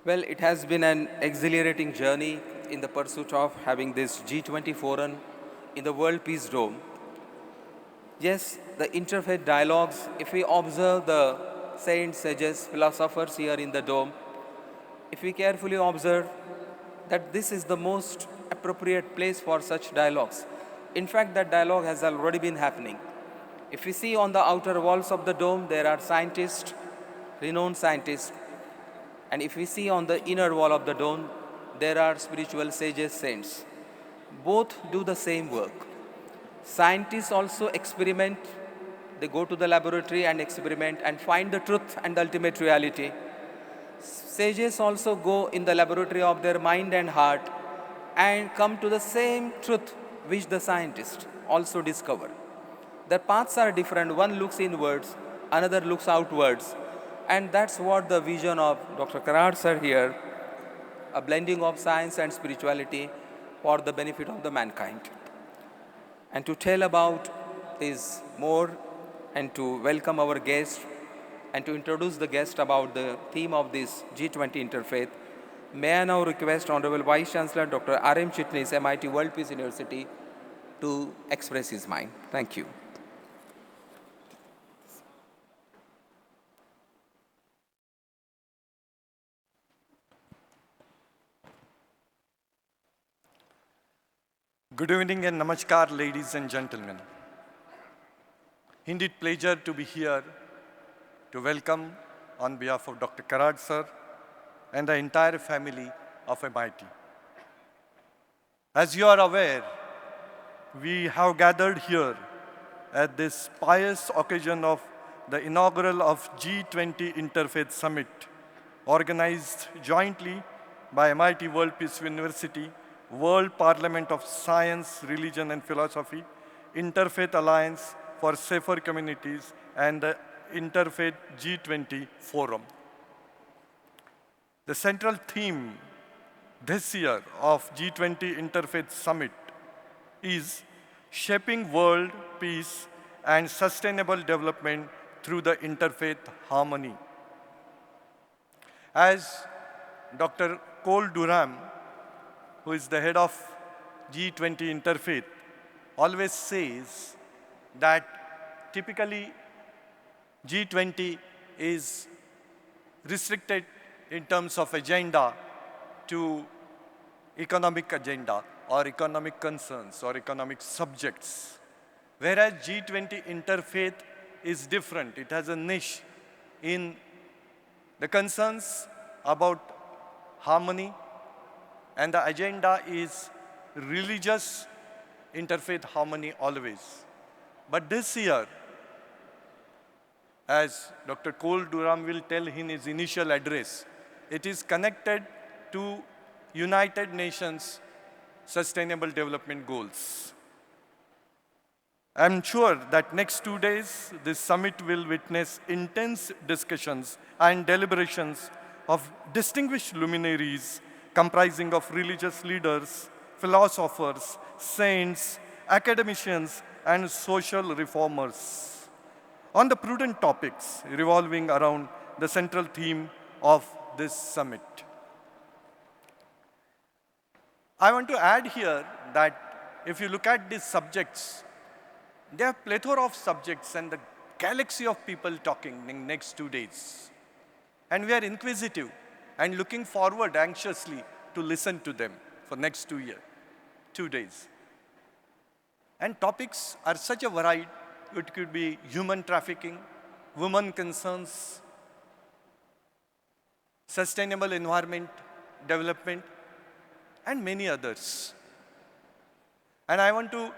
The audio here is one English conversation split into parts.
Well, it has been an exhilarating journey in the pursuit of having this G20 forum in the World Peace Dome. Yes, the interfaith dialogues, if we observe the saints, sages, philosophers here in the dome, if we carefully observe that this is the most appropriate place for such dialogues. In fact, that dialogue has already been happening. If we see on the outer walls of the dome, there are scientists, renowned scientists, and if we see on the inner wall of the dome, there are spiritual sages, saints. Both do the same work. Scientists also experiment. They go to the laboratory and experiment and find the truth and the ultimate reality. Sages also go in the laboratory of their mind and heart and come to the same truth which the scientists also discover. Their paths are different. One looks inwards, another looks outwards. And that's what the vision of Dr. Karad sir here, a blending of science and spirituality for the benefit of the mankind. And to tell about this more and to welcome our guest and to introduce the guest about the theme of this G20 Interfaith, may I now request Honorable Vice Chancellor Dr. R.M. Chitnis, MIT World Peace University, to express his mind. Thank you. Good evening and namaskar, ladies and gentlemen. Indeed, pleasure to be here to welcome on behalf of Dr. Karad sir and the entire family of MIT. As you are aware, we have gathered here at this pious occasion of the inaugural of G20 Interfaith Summit, organized jointly by MIT World Peace University, World Parliament of Science, Religion and Philosophy, Interfaith Alliance for Safer Communities, and the Interfaith G20 Forum. The central theme this year of G20 Interfaith Summit is shaping world peace and sustainable development through the interfaith harmony. As Dr. Cole Durham, who is the head of G20 Interfaith, always says that typically G20 is restricted in terms of agenda to economic agenda or economic concerns or economic subjects. Whereas G20 Interfaith is different. It has a niche in the concerns about harmony, and the agenda is religious interfaith harmony always. But this year, as Dr. Cole Durham will tell in his initial address, it is connected to United Nations Sustainable Development Goals. I'm sure that next 2 days, this summit will witness intense discussions and deliberations of distinguished luminaries comprising of religious leaders, philosophers, saints, academicians, and social reformers on the prudent topics revolving around the central theme of this summit. I want to add here that if you look at these subjects, there are a plethora of subjects and the galaxy of people talking in next 2 days. And we are inquisitive and looking forward anxiously to listen to them for next 2 days. And topics are such a variety. It could be human trafficking, women concerns, sustainable environment development, and many others. And I want to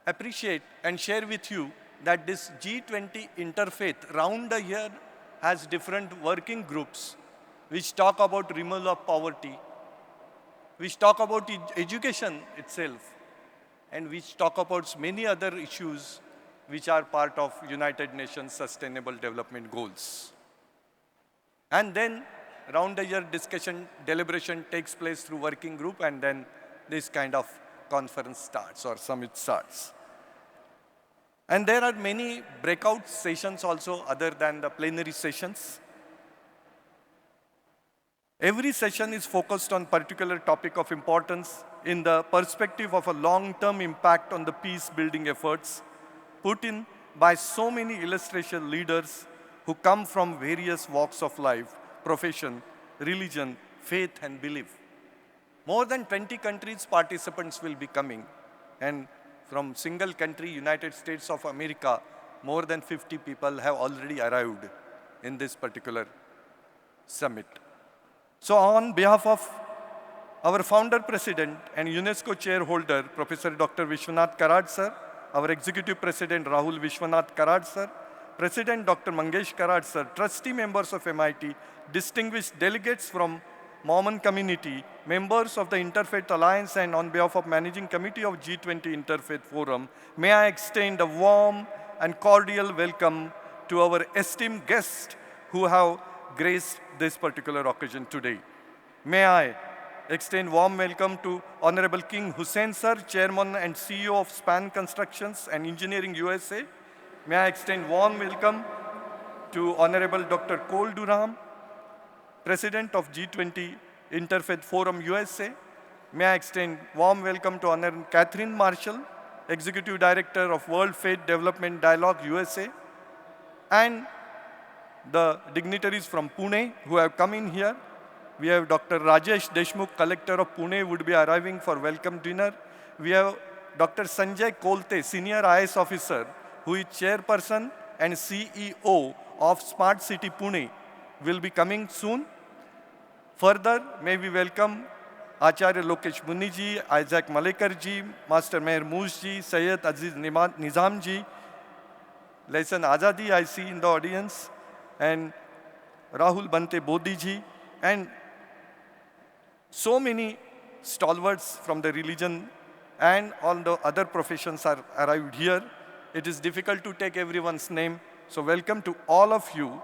appreciate and share with you that this G20 Interfaith round the year has different working groups which talk about removal of poverty, which talk about education itself, and which talk about many other issues which are part of United Nations Sustainable Development Goals. And then round the year discussion, deliberation takes place through working group, and then this kind of conference starts or summit starts. And there are many breakout sessions also other than the plenary sessions. Every session is focused on particular topic of importance in the perspective of a long-term impact on the peace-building efforts put in by so many illustration leaders who come from various walks of life, profession, religion, faith, and belief. More than 20 countries participants will be coming, and from single country, United States of America, more than 50 people have already arrived in this particular summit. So on behalf of our founder president and UNESCO chairholder, Professor Dr. Vishwanath Karad sir, our executive president Rahul Vishwanath Karad sir, President Dr. Mangesh Karad sir, trustee members of MIT, distinguished delegates from Mormon community, members of the Interfaith Alliance, and on behalf of Managing Committee of G20 Interfaith Forum, may I extend a warm and cordial welcome to our esteemed guests who have graced this particular occasion today. May I extend warm welcome to Honorable King Hussain sir, Chairman and CEO of Span Constructions and Engineering USA. May I extend warm welcome to Honorable Dr. Cole Durham, President of G20 Interfaith Forum USA. May I extend warm welcome to Honorable Catherine Marshall, Executive Director of World Faith Development Dialogue USA, and the dignitaries from Pune who have come in here. We have Dr. Rajesh Deshmukh, Collector of Pune, would be arriving for welcome dinner. We have Dr. Sanjay Kolte, Senior IS Officer, who is Chairperson and CEO of Smart City Pune, will be coming soon. Further, may we welcome Acharya Lokesh Muniji, Isaac Malekarji, Master Meher Moosji, Syed Aziz Nizamji, Lesson Azadi I see in the audience, and Rahul Bante Bodhiji, and so many stalwarts from the religion and all the other professions are arrived here. It is difficult to take everyone's name, so welcome to all of you.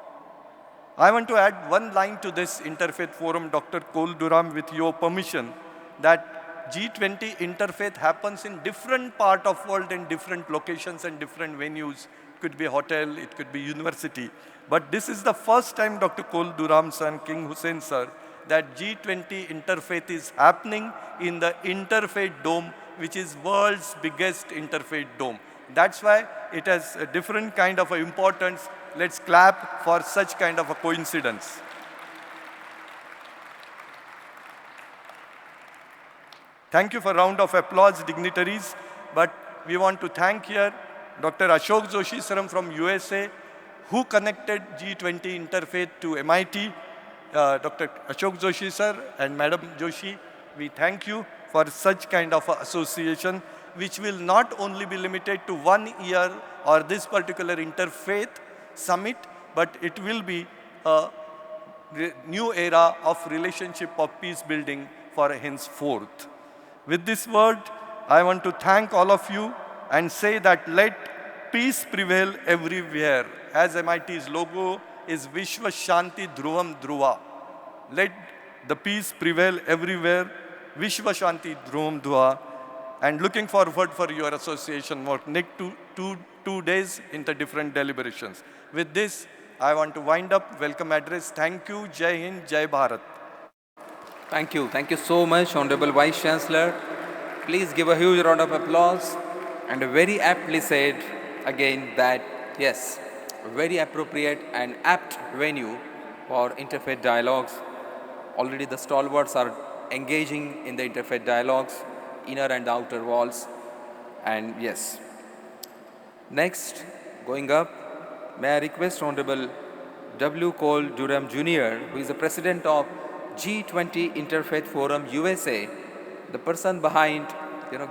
I want to add one line to this Interfaith Forum, Dr. Cole Durham, with your permission, that G20 Interfaith happens in different part of world in different locations and different venues. It could be hotel, it could be university. But this is the first time, Dr. Cole Durham sir and King Hussain sir, that G20 Interfaith is happening in the Interfaith Dome, which is world's biggest interfaith dome. That's why it has a different kind of importance. Let's clap for such kind of a coincidence. Thank you for a round of applause, dignitaries. But we want to thank here Dr. Ashok Joshi sir from USA, who connected G20 Interfaith to MIT. Dr. Ashok Joshi sir and Madam Joshi, we thank you for such kind of association, which will not only be limited to 1 year or this particular interfaith summit, but it will be a new era of relationship of peace building for henceforth. With this word, I want to thank all of you and say that let peace prevail everywhere. As MIT's logo is Vishwa Shanti Dhruvam Dhruva. Let the peace prevail everywhere. Vishwa Shanti Dhruvam Dhruva. And looking forward for your association work next two days into different deliberations. With this, I want to wind up welcome address. Thank you. Jai Hind, Jai Bharat. Thank you. Thank you so much, Honorable Vice Chancellor. Please give a huge round of applause. And very aptly said again that, yes, a very appropriate and apt venue for interfaith dialogues. Already the stalwarts are engaging in the interfaith dialogues, inner and outer walls. And yes. Next, going up, may I request Honorable W. Cole Durham Jr., who is the President of G20 Interfaith Forum USA, the person behind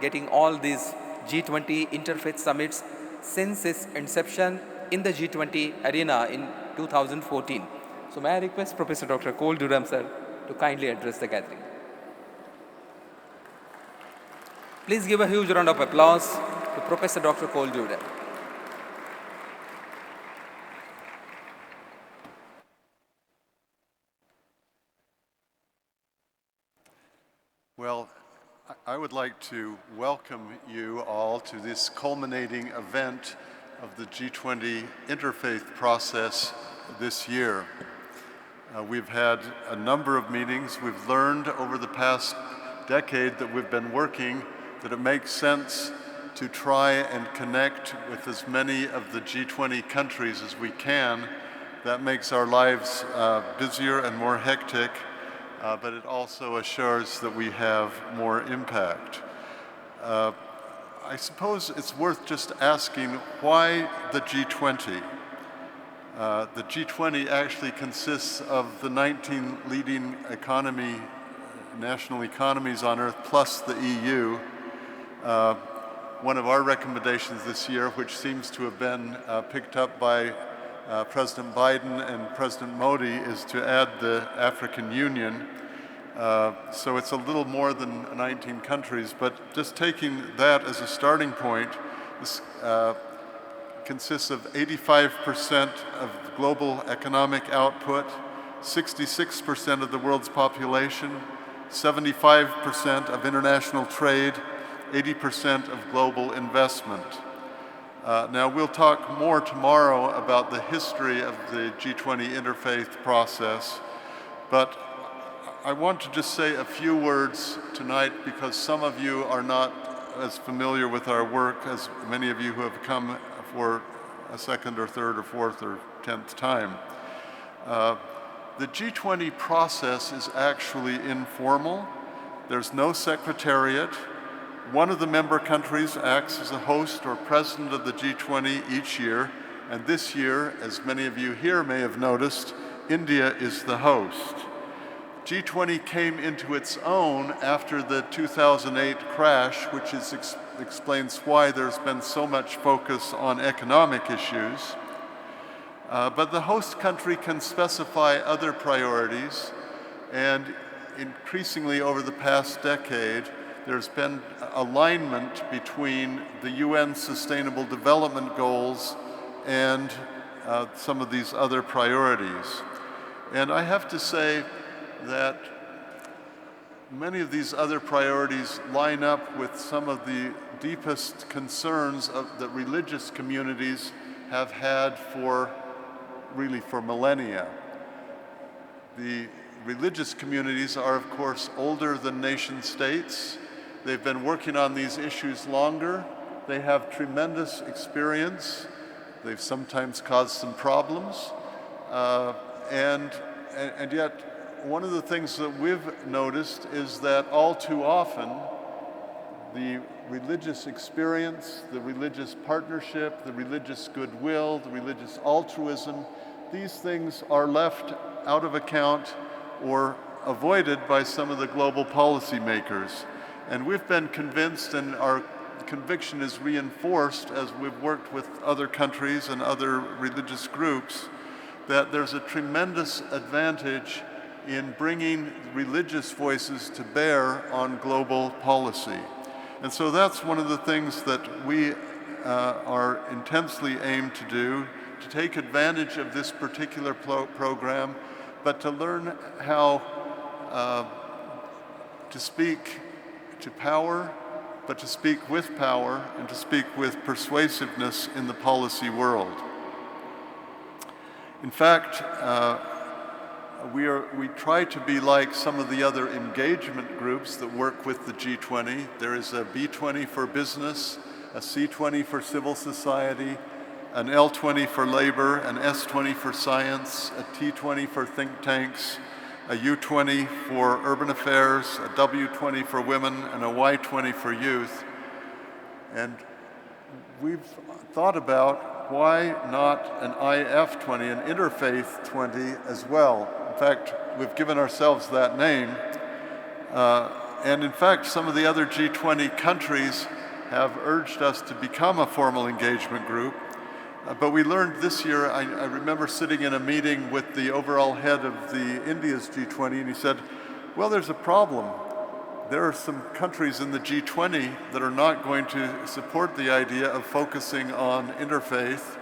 getting all these G20 Interfaith Summits since its inception in the G20 arena in 2014. So may I request Professor Dr. Cole Durham, sir, to kindly address the gathering. Please give a huge round of applause to Professor Dr. Cole Durham. Well, I would like to welcome you all to this culminating event of the G20 Interfaith process this year. We've had a number of meetings. We've learned over the past decade that we've been working that it makes sense to try and connect with as many of the G20 countries as we can. That makes our lives busier and more hectic, but it also assures that we have more impact. I suppose it's worth just asking, why the G20? The G20 actually consists of the 19 leading national economies on Earth, plus the EU. One of our recommendations this year, which seems to have been picked up by President Biden and President Modi, is to add the African Union. So it's a little more than 19 countries, but just taking that as a starting point, this consists of 85% of global economic output, 66% of the world's population, 75% of international trade, 80% of global investment. Now we'll talk more tomorrow about the history of the G20 Interfaith process, but I want to just say a few words tonight because some of you are not as familiar with our work as many of you who have come for a second or third or fourth or 10th time. The G20 process is actually informal. There's no secretariat. One of the member countries acts as a host or president of the G20 each year, and this year, as many of you here may have noticed, India is the host. G20 came into its own after the 2008 crash, which explains why there's been so much focus on economic issues. But the host country can specify other priorities, and increasingly over the past decade, there's been alignment between the UN Sustainable Development Goals and some of these other priorities. And I have to say that many of these other priorities line up with some of the deepest concerns that religious communities have had for millennia. The religious communities are, of course, older than nation states. They've been working on these issues longer. They have tremendous experience. They've sometimes caused some problems. And yet, one of the things that we've noticed is that all too often, the religious experience, the religious partnership, the religious goodwill, the religious altruism, these things are left out of account or avoided by some of the global policymakers. And we've been convinced, and our conviction is reinforced as we've worked with other countries and other religious groups, that there's a tremendous advantage in bringing religious voices to bear on global policy. And so that's one of the things that we are intensely aimed to do, to take advantage of this particular program, but to learn how to speak to power, but to speak with power and to speak with persuasiveness in the policy world. In fact, we try to be like some of the other engagement groups that work with the G20. There is a B20 for business, a C20 for civil society, an L20 for labor, an S20 for science, a T20 for think tanks, a U20 for urban affairs, a W20 for women, and a Y20 for youth. And we've thought about why not an IF20, an Interfaith 20 as well. In fact, we've given ourselves that name. And in fact, some of the other G20 countries have urged us to become a formal engagement group. But we learned this year, I remember sitting in a meeting with the overall head of the India's G20, and he said, well, there's a problem. There are some countries in the G20 that are not going to support the idea of focusing on interfaith,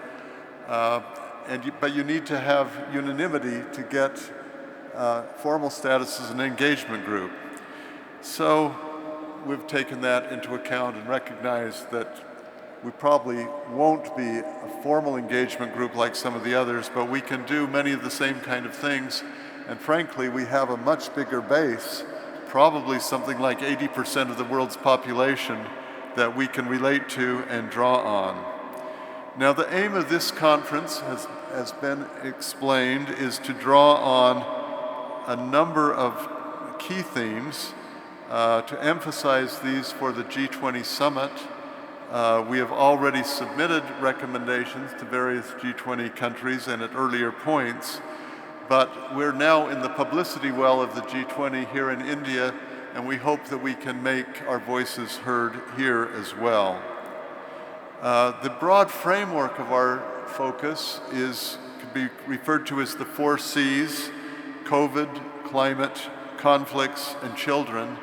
but you need to have unanimity to get formal status as an engagement group. So we've taken that into account and recognized that we probably won't be a formal engagement group like some of the others, but we can do many of the same kind of things. And frankly, we have a much bigger base, probably something like 80% of the world's population, that we can relate to and draw on. Now, the aim of this conference has been explained, is to draw on a number of key themes, to emphasize these for the G20 summit. We have already submitted recommendations to various G20 countries and at earlier points, but we're now in the publicity well of the G20 here in India, and we hope that we can make our voices heard here as well. The broad framework of our focus could be referred to as the 4 C's: COVID, climate, conflicts, and children.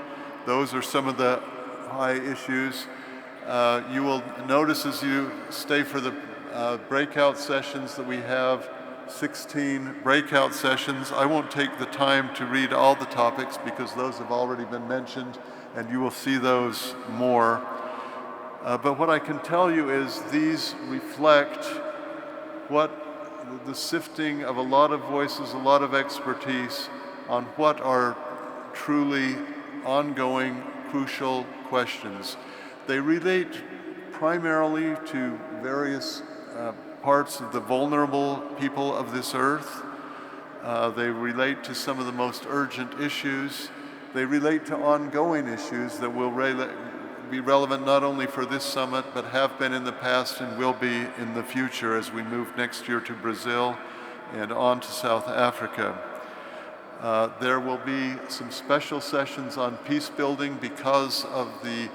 Those are some of the high issues. You will notice as you stay for the breakout sessions that we have 16 breakout sessions. I won't take the time to read all the topics because those have already been mentioned, and you will see those more. But what I can tell you is these reflect what the sifting of a lot of voices, a lot of expertise on what are truly ongoing, crucial questions. They relate primarily to various parts of the vulnerable people of this earth. They relate to some of the most urgent issues. They relate to ongoing issues that will be relevant not only for this summit, but have been in the past and will be in the future as we move next year to Brazil and on to South Africa. There will be some special sessions on peace building because of the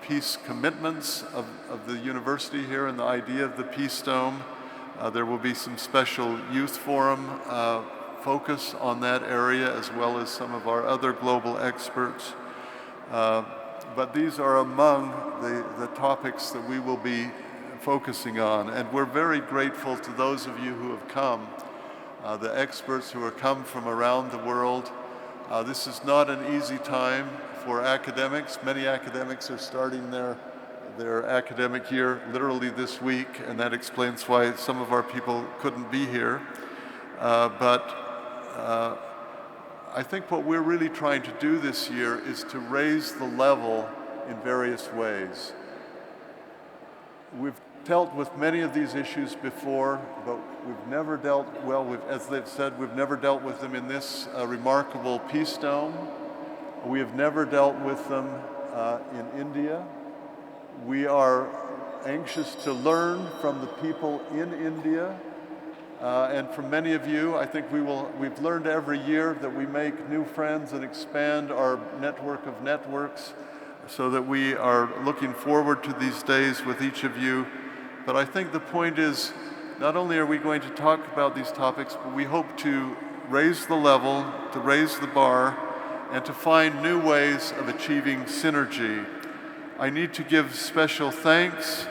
peace commitments of the university here and the idea of the Peace Dome. There will be some special youth forum focus on that area, as well as some of our other global experts. But these are among the topics that we will be focusing on. And we're very grateful to those of you who have come, the experts who have come from around the world. This is not an easy time for academics. Many academics are starting their academic year literally this week, and that explains why some of our people couldn't be here. I think what we're really trying to do this year is to raise the level in various ways. We've dealt with many of these issues before, but we've never dealt, as they've said, we've never dealt with them in this remarkable Peace Dome. We have never dealt with them in India. We are anxious to learn from the people in India. And from many of you, I think we've learned every year that we make new friends and expand our network of networks, so that we are looking forward to these days with each of you. But I think the point is, not only are we going to talk about these topics, but we hope to raise the level, to raise the bar, and to find new ways of achieving synergy. I need to give special thanks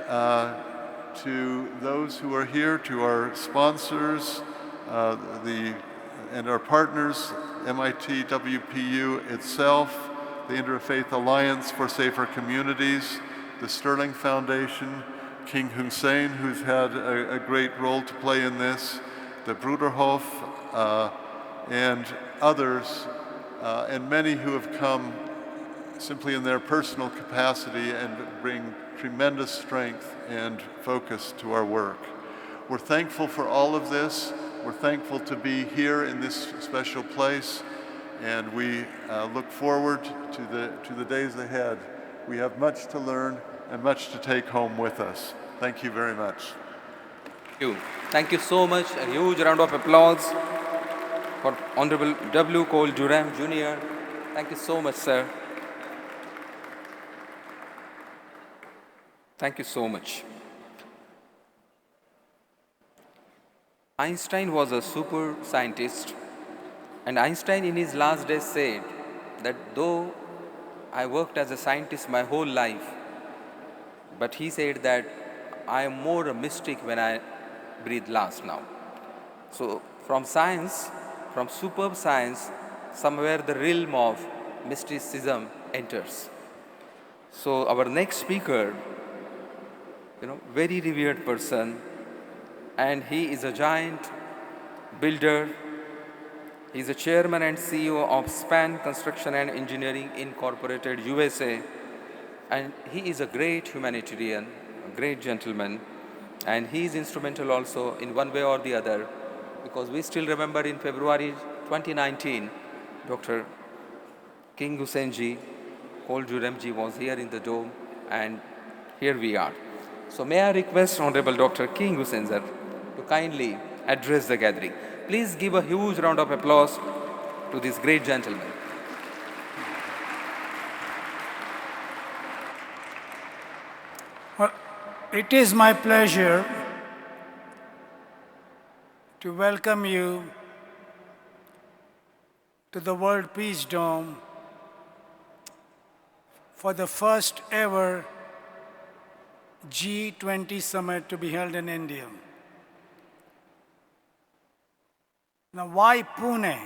to those who are here, to our sponsors, and our partners, MIT WPU itself, the Interfaith Alliance for Safer Communities, the Sterling Foundation, King Hussein, who's had a great role to play in this, the Bruderhof, and others, and many who have come simply in their personal capacity and bring tremendous strength and focus to our work. We're thankful for all of this. We're thankful to be here in this special place, and we look forward to the days ahead. We have much to learn and much to take home with us. Thank you very much. Thank you. Thank you so much. A huge round of applause for Honorable W. Cole Durham Jr. Thank you so much, sir. Thank you so much. Einstein was a super scientist, and Einstein in his last days said that though I worked as a scientist my whole life, but he said that I am more a mystic when I breathe last now. So from science, from superb science, somewhere the realm of mysticism enters. So our next speaker, very revered person, and he is a giant builder, He is the chairman and CEO of Span Construction and Engineering Incorporated, USA. And he is a great humanitarian, a great gentleman. And he is instrumental also in one way or the other, because we still remember in February 2019, Dr. King Husseinji, Kol Juremji was here in the dome, and here we are. So may I request Honorable Dr. King Hussein sir to kindly address the gathering. Please give a huge round of applause to this great gentleman. Well, it is my pleasure to welcome you to the World Peace Dome for the first ever G20 summit to be held in India. Now, why Pune?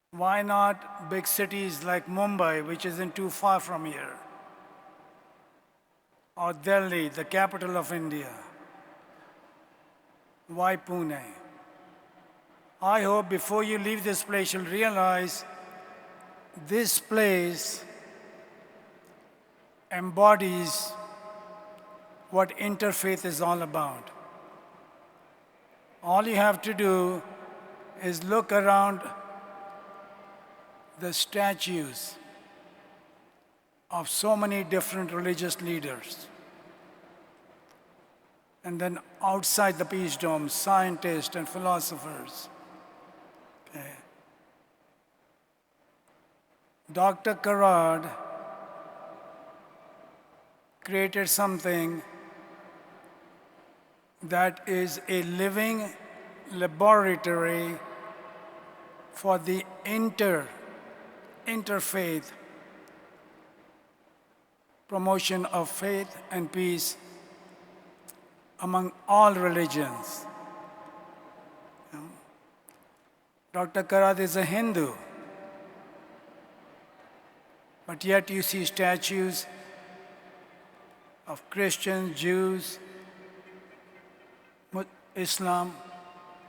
Why not big cities like Mumbai, which isn't too far from here? Or Delhi, the capital of India? Why Pune? I hope before you leave this place, you'll realize this place embodies what interfaith is all about. All you have to do is look around the statues of so many different religious leaders. And then outside the Peace Dome, scientists and philosophers. Okay. Dr. Karad created something that is a living laboratory for the interfaith promotion of faith and peace among all religions. Dr. Karad is a Hindu, but yet you see statues of Christians, Jews, Islam,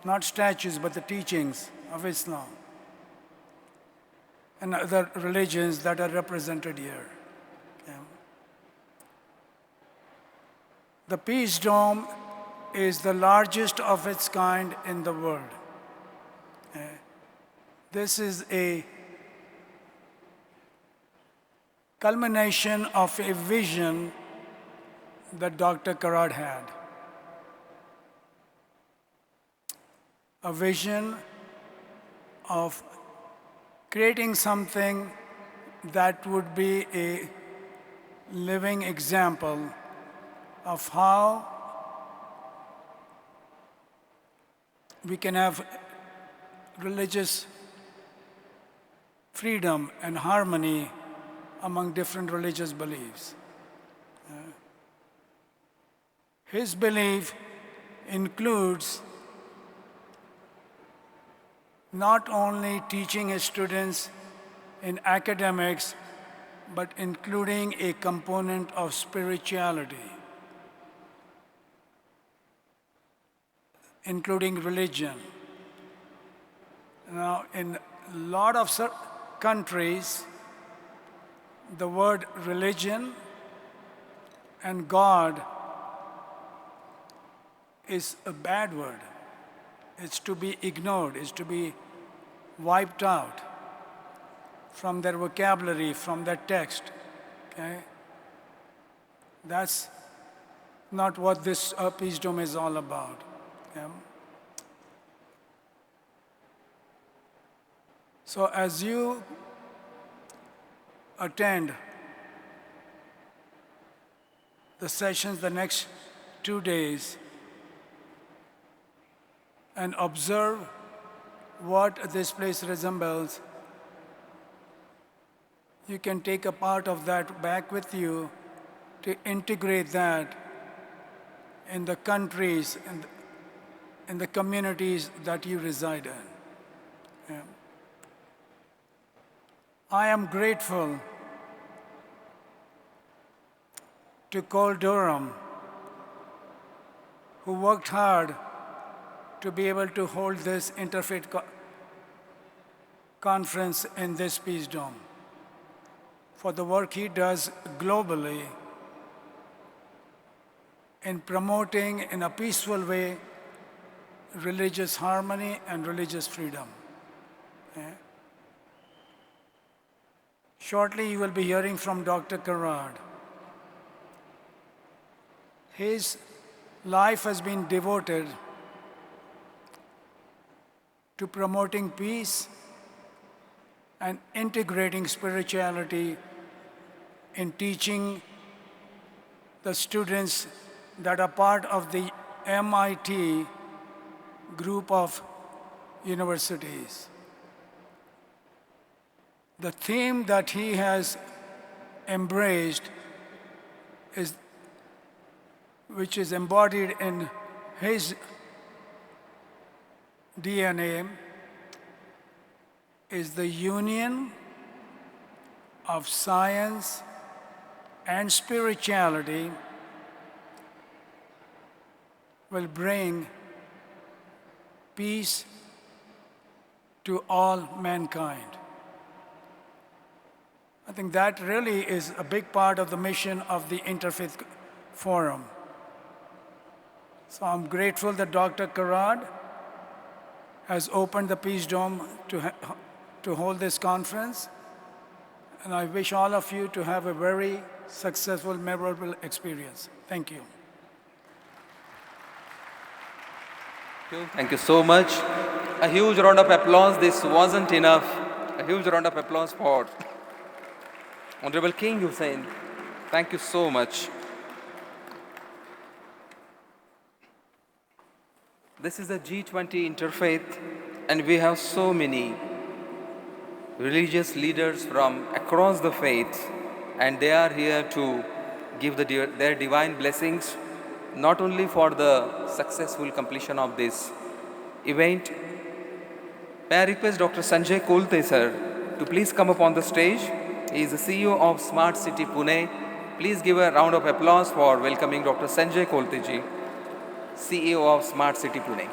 not statues, but the teachings of Islam and other religions that are represented here. Okay. The Peace Dome is the largest of its kind in the world. Okay. This is a culmination of a vision that Dr. Karad had. A vision of creating something that would be a living example of how we can have religious freedom and harmony among different religious beliefs. His belief includes not only teaching his students in academics, but including a component of spirituality, including religion. Now, in a lot of countries, the word religion and God is a bad word. It's to be ignored, it's to be wiped out from their vocabulary, from their text. Okay? That's not what this Peace Dome is all about. Okay? So as you attend the sessions the next 2 days and observe what this place resembles, you can take a part of that back with you to integrate that in the countries and in the communities that you reside in. Yeah. I am grateful to Cole Durham, who worked hard to be able to hold this interfaith conference in this Peace Dome, for the work he does globally in promoting in a peaceful way religious harmony and religious freedom. Yeah. Shortly, you will be hearing from Dr. Karad. His life has been devoted to promoting peace and integrating spirituality in teaching the students that are part of the MIT group of universities. The theme that he has embraced is, which is embodied in his DNA, is the union of science and spirituality will bring peace to all mankind. I think that really is a big part of the mission of the Interfaith Forum. So I'm grateful that Dr. Karad has opened the Peace Dome to hold this conference. And I wish all of you to have a very successful, memorable experience. Thank you. Thank you so much. A huge round of applause. This wasn't enough. A huge round of applause for Honorable King Hussain. Thank you so much. This is the G20 Interfaith, and we have so many religious leaders from across the faith, and they are here to give their divine blessings, not only for the successful completion of this event. May I request Dr. Sanjay Kolte, sir, to please come up on the stage. He is the CEO of Smart City Pune. Please give a round of applause for welcoming Dr. Sanjay Kolte ji, CEO of Smart City Pune.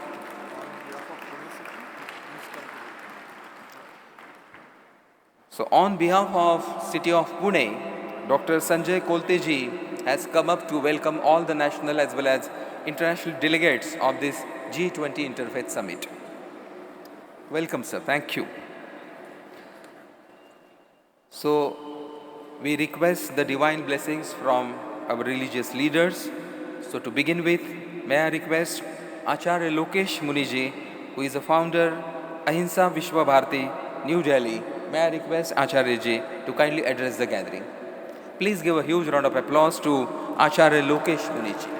So on behalf of City of Pune, Dr. Sanjay Kolte ji has come up to welcome all the national as well as international delegates of this G20 Interfaith Summit. Welcome, sir. Thank you. So we request the divine blessings from our religious leaders. So to begin with, may I request Acharya Lokesh Muniji, who is the founder, Ahimsa Vishwa Bharati, New Delhi. May I request Acharya ji to kindly address the gathering. Please give a huge round of applause to Acharya Lokesh Muniji.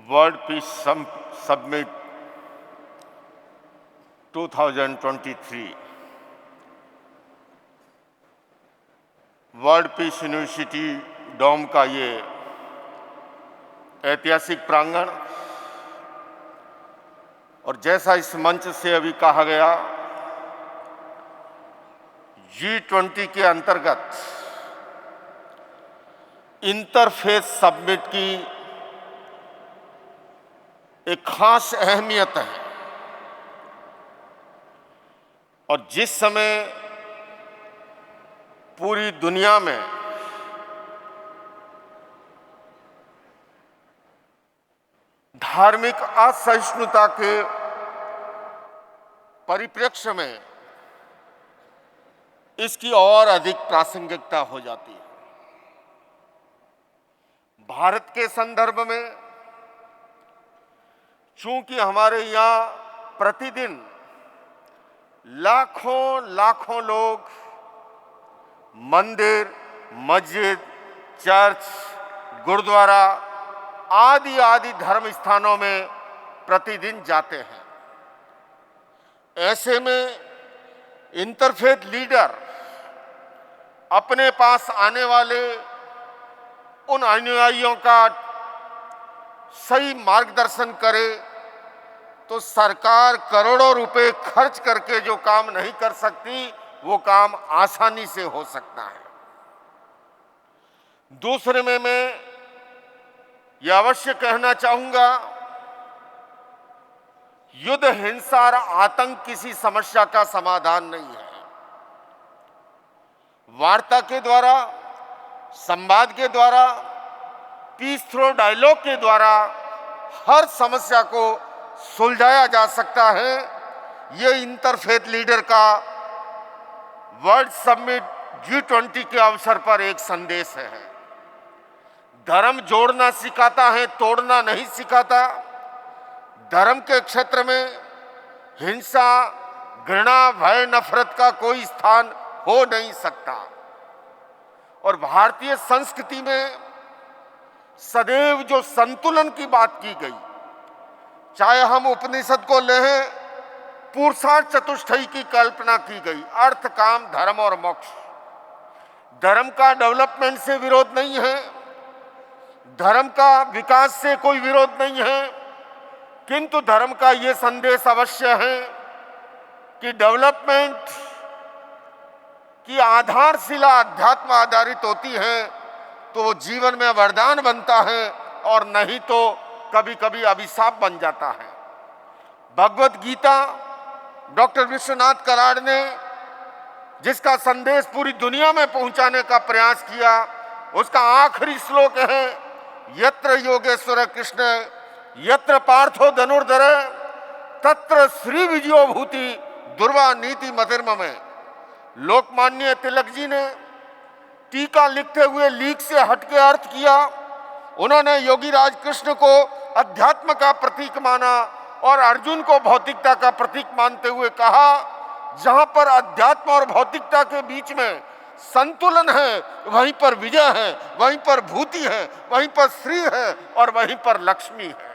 World Peace Summit 2023. World Peace University Dome का ये ऐतिहासिक प्रांगण, और जैसा इस मंच से अभी कहा गया, G20 के अंतर्गत इंटरफेथ समिट की एक खास अहमियत है। और जिस समय पूरी दुनिया में धार्मिक असहिष्णुता के परिप्रेक्ष्य में इसकी और अधिक प्रासंगिकता हो जाती है। भारत के संदर्भ में चूंकि हमारे यहाँ प्रतिदिन लाखों लोग मंदिर, मस्जिद, चर्च, गुरुद्वारा आदि धर्म स्थानों में प्रतिदिन जाते हैं, ऐसे में इंटरफेथ लीडर अपने पास आने वाले उन अनुयायियों का सही मार्गदर्शन करे तो सरकार करोड़ों रुपए खर्च करके जो काम नहीं कर सकती वो काम आसानी से हो सकता है। दूसरे में मैं यह अवश्य कहना चाहूंगा, युद्ध, हिंसा और आतंक किसी समस्या का समाधान नहीं है। वार्ता के द्वारा, संवाद के द्वारा, पीस थ्रो डायलॉग के द्वारा हर समस्या को सुलझाया जा सकता है। ये इंटरफेथ लीडर का वर्ल्ड समिट G20 के अवसर पर एक संदेश है। धर्म जोड़ना सिखाता है, तोड़ना नहीं सिखाता। धर्म के क्षेत्र में हिंसा, घृणा, भय, नफरत का कोई स्थान हो नहीं सकता। और भारतीय संस्कृति में सदैव जो संतुलन की बात की गई, चाहे हम उपनिषद को लें, पुरुषार्थ चतुष्टय की कल्पना की गई, अर्थ, काम, धर्म और मोक्ष। धर्म का डेवलपमेंट से विरोध नहीं है, धर्म का विकास से कोई विरोध नहीं है, किंतु धर्म का ये संदेश अवश्य है कि डेवलपमेंट की आधारशिला अध्यात्म आधारित होती है तो वो जीवन में वरदान बनता है और नहीं तो कभी कभी अभिशाप बन जाता है। भगवत गीता डॉक्टर विश्वनाथ कराड़ ने जिसका संदेश पूरी दुनिया में पहुंचाने का प्रयास किया, उसका आखिरी श्लोक है, यत्र योगेश्वर कृष्ण यत्र पार्थो धनुर्धर तत्र श्री विजयो भूति दुर्वा नीति मतिर्म में। लोकमान्य तिलक जी ने टीका लिखते हुए लीक से हटके अर्थ किया। उन्होंने योगी राज कृष्ण को अध्यात्म का प्रतीक माना और अर्जुन को भौतिकता का प्रतीक मानते हुए कहा, जहां पर अध्यात्म और भौतिकता के बीच में संतुलन है वहीं पर विजय है, वहीं पर भूति है, वहीं पर श्री है और वहीं पर लक्ष्मी है।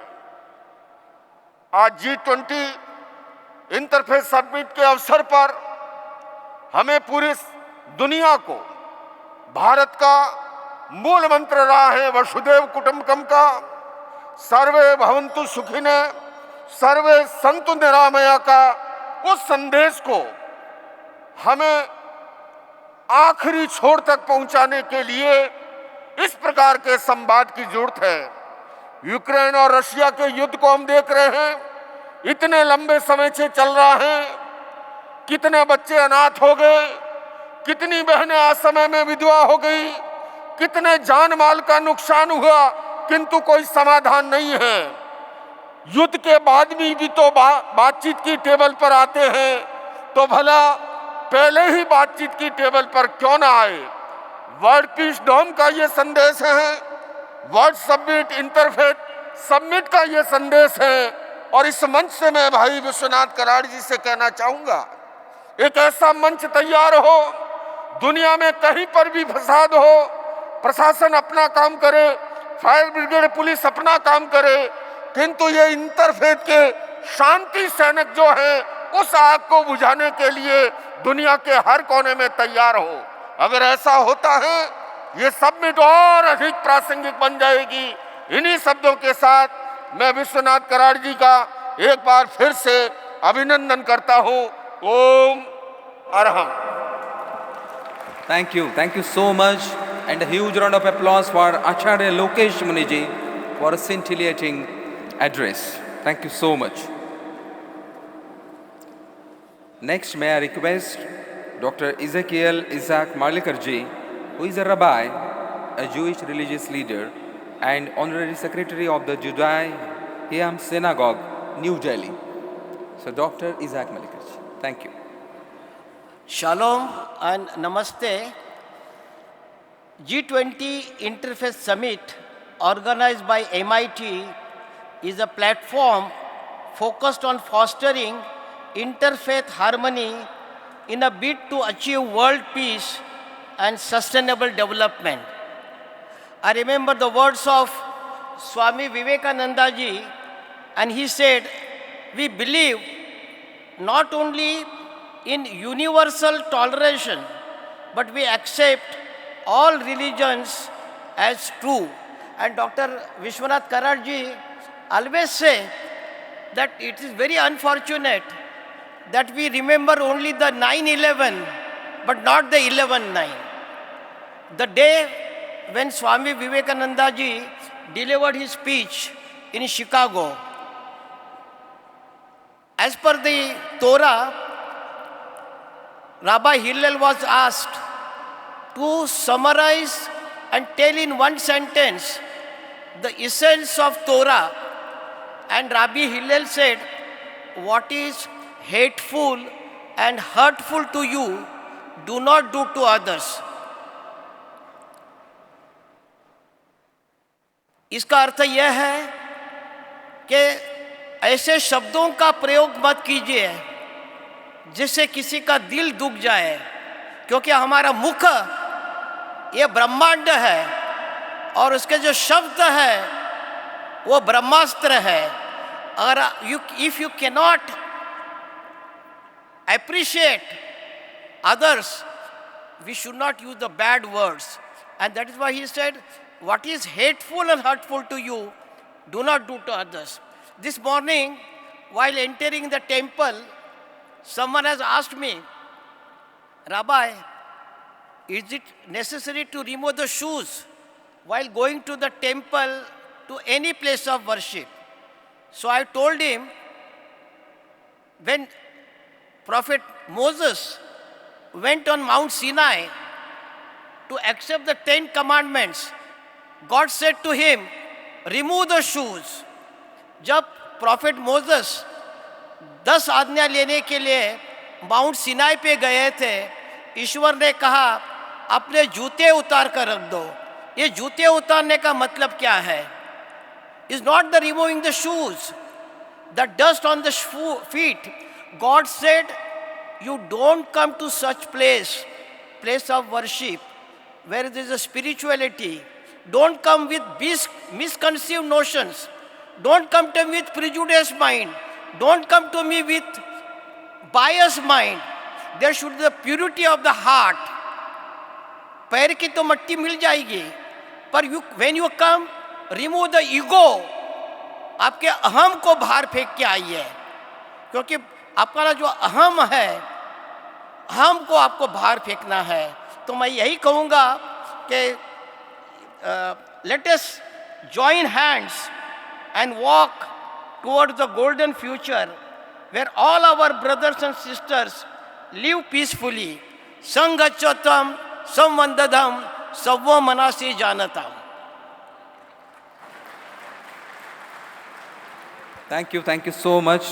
आज G20 इंटरफेथ समिट के अवसर पर हमें पूरी दुनिया को भारत का मूल मंत्र रहा है वसुदेव कुटुंबकम का, सर्वे भवन्तु सुखिने सर्वे सन्तु निरामया का, उस संदेश को हमें आखिरी छोर तक पहुंचाने के लिए इस प्रकार के संवाद की जरूरत है। यूक्रेन और रशिया के युद्ध को हम देख रहे हैं, इतने लंबे समय से चल रहा है, कितने बच्चे अनाथ हो गए, कितनी बहनें असमय में विधवा हो गई, कितने जान माल का नुकसान हुआ, किंतु कोई समाधान नहीं है। युद्ध के बाद भी तो बातचीत की टेबल पर आते हैं, तो भला पहले ही बातचीत की टेबल पर क्यों ना आए। वर्ल्ड पीस डोम का ये संदेश है, वर्ल्ड समिट इंटरफेथ समिट का ये संदेश है। और इस मंच से मैं भाई विश्वनाथ कराड़ जी से कहना चाहूंगा, एक ऐसा मंच तैयार हो, दुनिया में कहीं पर भी फसाद हो, प्रशासन अपना काम करे, फायर ब्रिगेड पुलिस अपना काम करे, किंतु ये इंटरफेथ के शांति सैनिक जो है उस आग को बुझाने के लिए दुनिया के हर कोने में तैयार हो। अगर ऐसा होता है, ये समिट और अधिक प्रासंगिक बन जाएगी। इन्हीं शब्दों के साथ मैं विश्वनाथ कराड़ जी का एक बार फिर से अभिनंदन करता हूँ। ओम Arham. Thank you so much, and a huge round of applause for Acharya Lokesh Muniji for a scintillating address. Thank you so much. Next, may I request Dr. Ezekiel Isaac Marlikarji, who is a rabbi, a Jewish religious leader, and honorary secretary of the Judaism Synagogue, New Delhi. So, Dr. Isaac Marlikarji, thank you. Shalom and Namaste. G20 Interfaith Summit organized by MIT is a platform focused on fostering interfaith harmony in a bid to achieve world peace and sustainable development. I remember the words of Swami Vivekananda ji, and he said, we believe not only in universal toleration, but we accept all religions as true. And Dr. Vishwanath Karad ji always say that it is very unfortunate that we remember only the 9/11, but not the 11/9. The day when Swami Vivekananda ji delivered his speech in Chicago, as per the Torah, Rabbi Hillel was asked to summarize and tell in one sentence the essence of Torah. And Rabbi Hillel said, what is hateful and hurtful to you, do not do to others. इसका अर्थ यह है कि ऐसे शब्दों का प्रयोग मत कीजिए जिससे किसी का दिल दुख जाए, क्योंकि हमारा मुख ये ब्रह्मांड है और उसके जो शब्द है वो ब्रह्मास्त्र है. अगर if you cannot appreciate others, we should not use the bad words. And that is why he said, what is hateful and hurtful to you, do not do to others. This morning, while entering the temple, someone has asked me, Rabbi, is it necessary to remove the shoes while going to the temple, to any place of worship? So I told him, when Prophet Moses went on Mount Sinai to accept the 10 commandments, God said to him, remove the shoes. जब prophet Moses 10 आज्ञा लेने के लिए Mount Sinai पे गए थे, ईश्वर ने कहा अपने जूते उतार कर रख दो. ये जूते उतारने का मतलब क्या है? Is not the removing the shoes, the dust on the feet. God said, you don't come to such place of worship where there is a spirituality. Don't come with misconceived notions. Don't come to me with prejudiced mind. Don't come to me with biased mind. There should be the purity of the heart. पैर की तो मट्टी मिल जाएगी, पर when you come, remove the ego. आपके अहम को बाहर फेंक के आइए, क्योंकि आपका जो अहम है, अहम को आपको बाहर फेंकना है. तो मैं यही कहूँगा कि let us join hands and walk towards the golden future where all our brothers and sisters live peacefully. Sanghachatam, samvandadam, savva manasi janatam. Thank you so much,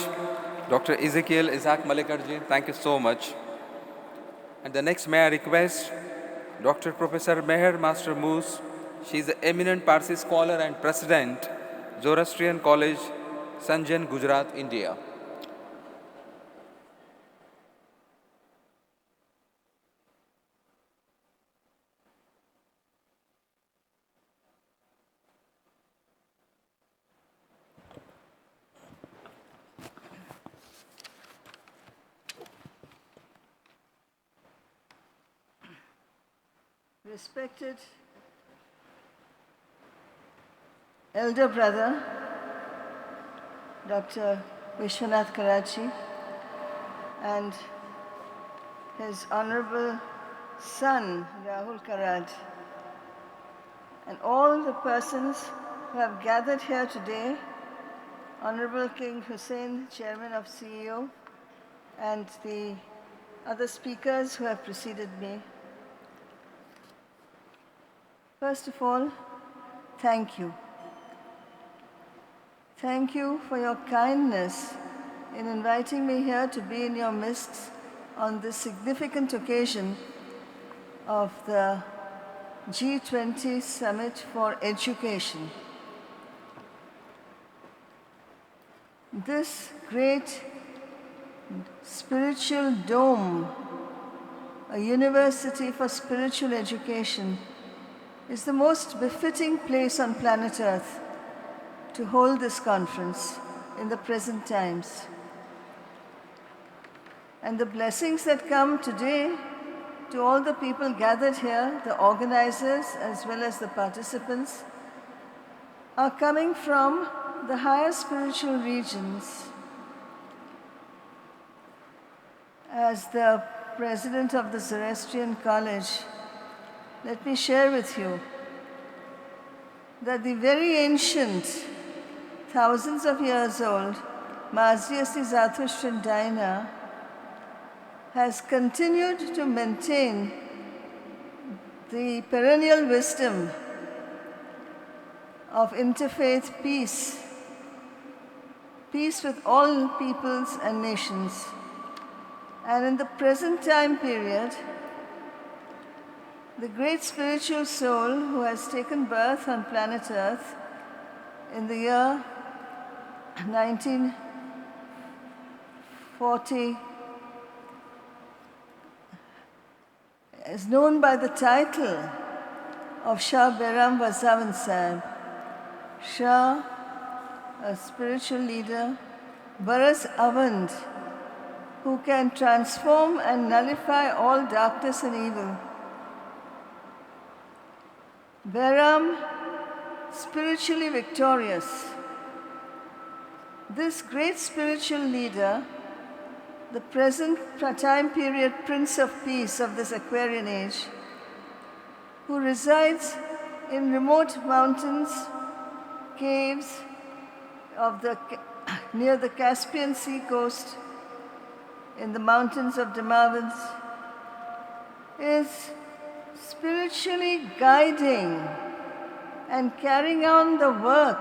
Dr. Ezekiel Isaac Malikarji. Thank you so much. And the next may I request Dr. Professor Meher Master Moose. She is an eminent Parsi scholar and president, Zoroastrian College, Sanjan, Gujarat, India. Respected elder brother, Dr. Vishwanath Karachi, and his honorable son, Rahul Karaj, and all the persons who have gathered here today, Honorable King Hussein, Chairman of CEO, and the other speakers who have preceded me. First of all, thank you. Thank you for your kindness in inviting me here to be in your midst on this significant occasion of the G20 Summit for Education. This great spiritual dome, a university for spiritual education, is the most befitting place on planet Earth to hold this conference in the present times. And the blessings that come today to all the people gathered here, the organizers as well as the participants, are coming from the higher spiritual regions, as the president of the Zoroastrian College, let me share with you that the very ancient, thousands of years old, Mazdiyasti Zarathustra Dhyana has continued to maintain the perennial wisdom of interfaith peace, peace with all peoples and nations. And in the present time period, the great spiritual soul who has taken birth on planet Earth in the year 1940 is known by the title of Shah Behram Vasavan Sahib. Shah, a spiritual leader, Baras Avand, who can transform and nullify all darkness and evil. Behram, spiritually victorious. This great spiritual leader, the present time period Prince of Peace of this Aquarian age, who resides in remote mountains, caves near the Caspian Sea coast, in the mountains of Damavand, is spiritually guiding and carrying on the work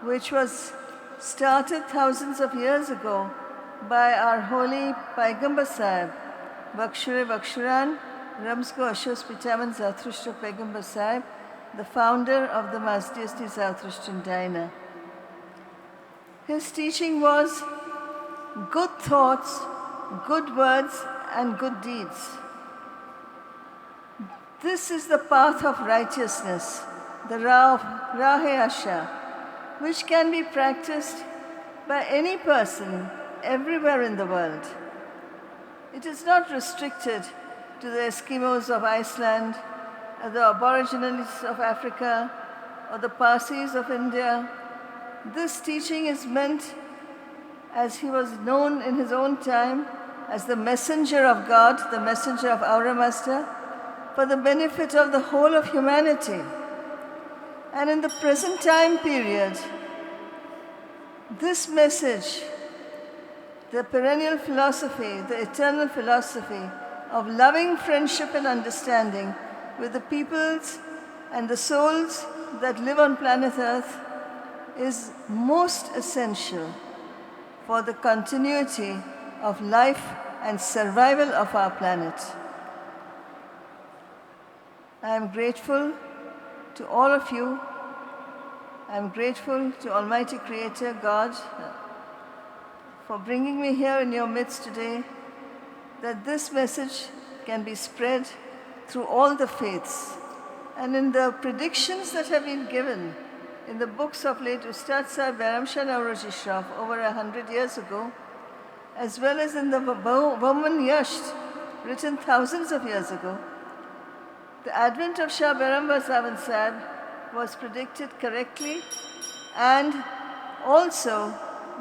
which was started thousands of years ago by our holy Paigambar Sahib, Vakshure Vakshuran, Ramsko Ashos Pitaman Zarathustra Paigambar Sahib, the founder of the Mazdiyasti Zarathustrian Dhyana. His teaching was good thoughts, good words, and good deeds. This is the path of righteousness, the Rahe-Asha, which can be practiced by any person everywhere in the world. It is not restricted to the Eskimos of Iceland, or the Aborigines of Africa, or the Parsis of India. This teaching is meant, as he was known in his own time, as the messenger of God, the messenger of Aura Master, for the benefit of the whole of humanity. And in the present time period, this message, the perennial philosophy, the eternal philosophy of loving friendship and understanding with the peoples and the souls that live on planet Earth, is most essential for the continuity of life and survival of our planet. I am grateful to all of you. I am grateful to Almighty Creator God for bringing me here in your midst today, that this message can be spread through all the faiths. And in the predictions that have been given in the books of late Ustad Sahib Behram Shah Nauroji Shroff over 100 years ago, as well as in the Woman Yasht, written thousands of years ago, the advent of Shah Behram Vasavan Sahib was predicted correctly, and also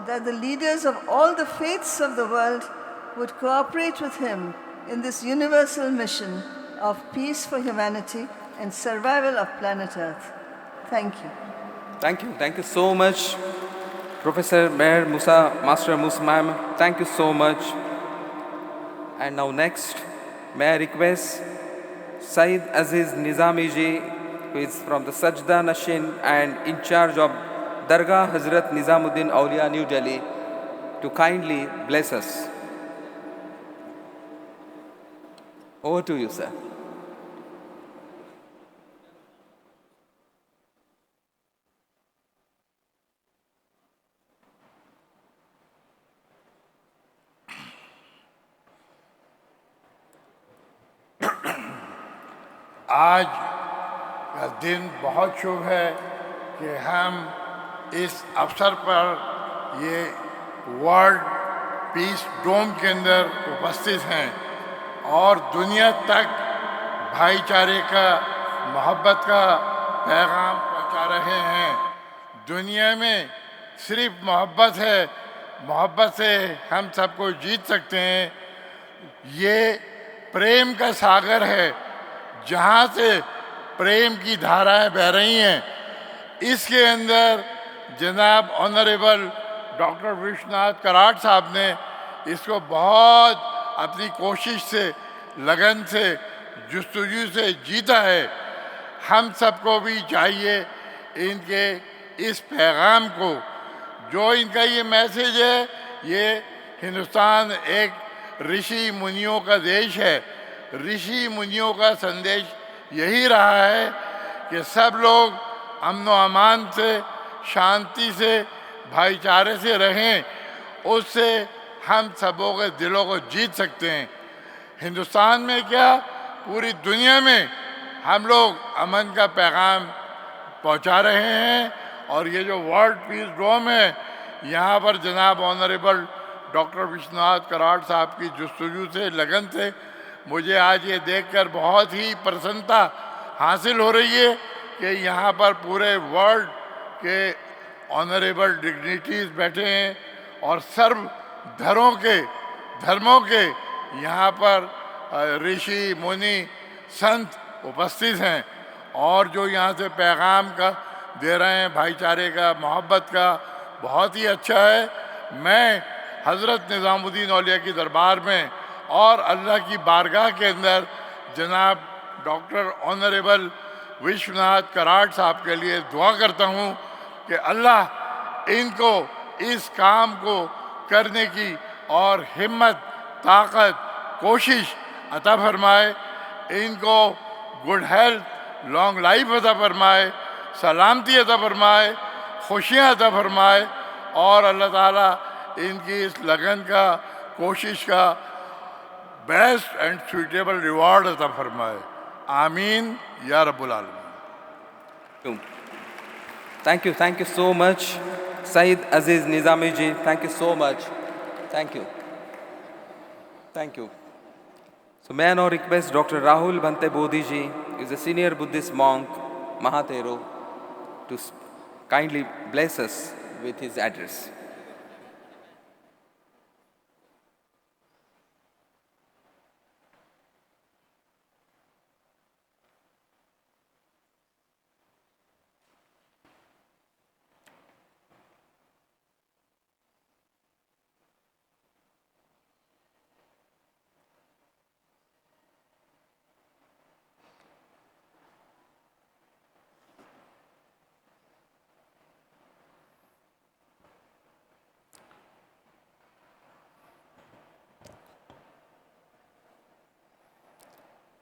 that the leaders of all the faiths of the world would cooperate with him in this universal mission of peace for humanity and survival of planet Earth. Thank you. Thank you. Thank you so much, Professor Meher Musa, Master Musa ma'am. Thank you so much. And now next, may I request Saeed Aziz Nizami ji, who is from the Sajda Nashin and in charge of Dargah Hazrat Nizamuddin Auliya, New Delhi, to kindly bless us. Over to you, sir. आज का दिन बहुत शुभ है कि हम इस अवसर पर ये वर्ल्ड पीस डोम के अंदर उपस्थित हैं और दुनिया तक भाईचारे का, मोहब्बत का पैगाम पहुंचा रहे हैं। दुनिया में सिर्फ मोहब्बत है, मोहब्बत से हम सबको जीत सकते हैं। ये प्रेम का सागर है, जहाँ से प्रेम की धाराएं बह रही हैं। इसके अंदर जनाब ऑनरेबल डॉक्टर विश्वनाथ कराट साहब ने इसको बहुत अपनी कोशिश से, लगन से, जुस्तजू से जीता है। हम सबको भी चाहिए इनके इस पैगाम को, जो इनका ये मैसेज है, ये हिंदुस्तान एक ऋषि मुनियों का देश है। ऋषि मुनियों का संदेश यही रहा है कि सब लोग अमन व अमान से, शांति से, भाईचारे से रहें। उससे हम सबों के दिलों को जीत सकते हैं। हिंदुस्तान में क्या, पूरी दुनिया में हम लोग अमन का पैगाम पहुंचा रहे हैं। और ये जो वर्ल्ड पीस डोम है, यहाँ पर जनाब ऑनरेबल डॉक्टर विश्वनाथ कराट साहब की जुस्तजू से, लगन से मुझे आज ये देखकर बहुत ही प्रसन्नता हासिल हो रही है कि यहाँ पर पूरे वर्ल्ड के ऑनरेबल डिग्निटीज बैठे हैं और सर्व धर्मों के यहाँ पर ऋषि मुनि संत उपस्थित हैं और जो यहाँ से पैगाम का दे रहे हैं, भाईचारे का, मोहब्बत का, बहुत ही अच्छा है। मैं हज़रत निज़ामुद्दीन औलिया की दरबार में और अल्लाह की बारगाह के अंदर जनाब डॉक्टर ऑनरेबल विश्वनाथ कराट साहब के लिए दुआ करता हूँ कि अल्लाह इनको इस काम को करने की और हिम्मत, ताकत, कोशिश अता फरमाए। इनको गुड हेल्थ, लॉन्ग लाइफ अता फरमाए, सलामती अता फरमाए, खुशियाँ अता फरमाए और अल्लाह ताला इनकी इस लगन का, कोशिश का बेस्ट एंड सुइटेबल रिवॉर्ड अता फरमाए। आमीन या रब्बुल आलमीन। Thank you so much, Saeed Aziz Nizami ji. Thank you so much. Thank you. Thank you. So may I now request Dr. Rahul Bhante Bodhi ji, who is a senior Buddhist monk, Mahatero, to kindly bless us with his address.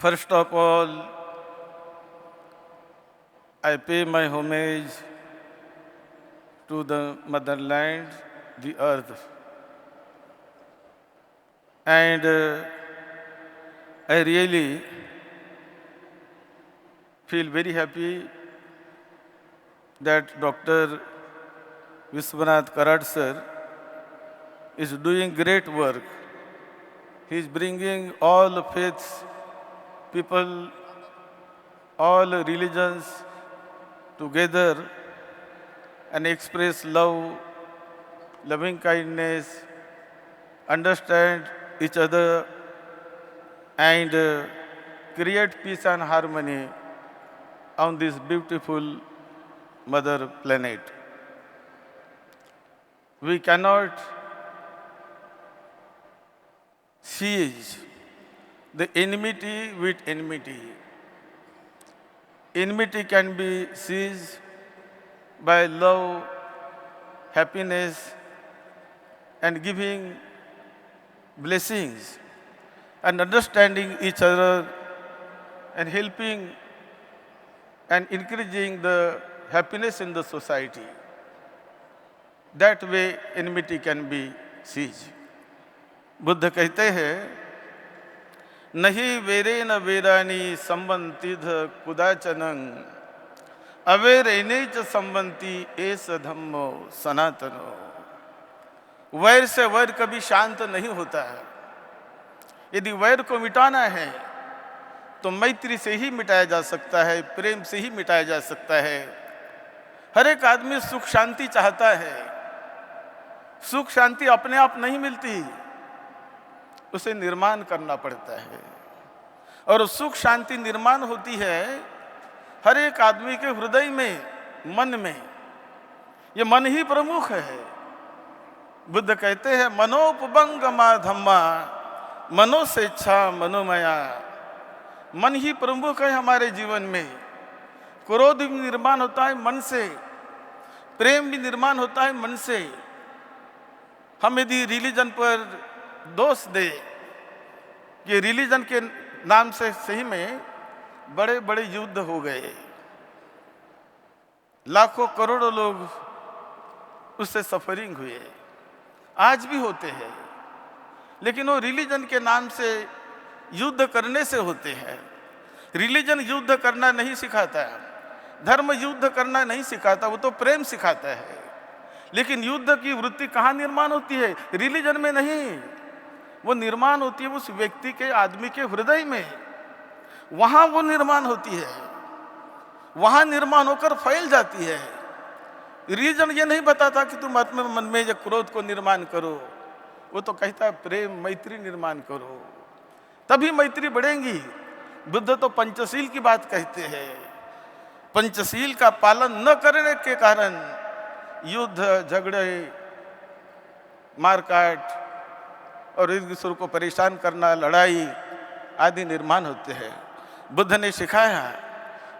First of all, I pay my homage to the motherland, the earth. And I really feel very happy that Dr. Vishwanath Karat sir is doing great work. He is bringing all faiths, people, all religions together and express love, loving kindness, understand each other and create peace and harmony on this beautiful mother planet. We cannot siege the enmity with enmity. Enmity can be seized by love, happiness, and giving blessings, and understanding each other, and helping and encouraging the happiness in the society. That way, enmity can be seized. Buddha कहते हैं, नहीं वेरे न वेरानी संबंतिध कुदाचनं अवेरेने च संबंती S धम्मो सनातनो। वैर से वैर कभी शांत नहीं होता है। यदि वैर को मिटाना है तो मैत्री से ही मिटाया जा सकता है, प्रेम से ही मिटाया जा सकता है। हर एक आदमी सुख शांति चाहता है। सुख शांति अपने आप नहीं मिलती, उसे निर्माण करना पड़ता है। और सुख शांति निर्माण होती है हर एक आदमी के हृदय में, मन में। ये मन ही प्रमुख है। बुद्ध कहते हैं मनोपबंगमा धम्मा, मनो स्वेच्छा मनोमया। मन ही प्रमुख है हमारे जीवन में। क्रोध भी निर्माण होता है मन से, प्रेम भी निर्माण होता है मन से। हम यदि रिलीजन पर दोष दे, ये रिलीजन के नाम से सही में बड़े बड़े युद्ध हो गए, लाखों करोड़ों लोग उससे सफरिंग हुए, आज भी होते हैं। लेकिन वो रिलीजन के नाम से युद्ध करने से होते हैं। रिलीजन युद्ध करना नहीं सिखाता, धर्म युद्ध करना नहीं सिखाता, वो तो प्रेम सिखाता है। लेकिन युद्ध की वृत्ति कहाँ निर्माण होती है? रिलीजन में नहीं, वो निर्माण होती है उस व्यक्ति के, आदमी के हृदय में। वहां वो निर्माण होती है, वहां निर्माण होकर फैल जाती है। रिलीजन ये नहीं बताता कि तुम अपने मन में ये क्रोध को निर्माण करो, वो तो कहता है प्रेम मैत्री निर्माण करो, तभी मैत्री बढ़ेगी। बुद्ध तो पंचशील की बात कहते हैं। पंचशील का पालन न करने के कारण युद्ध, झगड़े, मारकाट और एक दूसरे को परेशान करना, लड़ाई आदि निर्माण होते हैं। बुद्ध ने सिखाया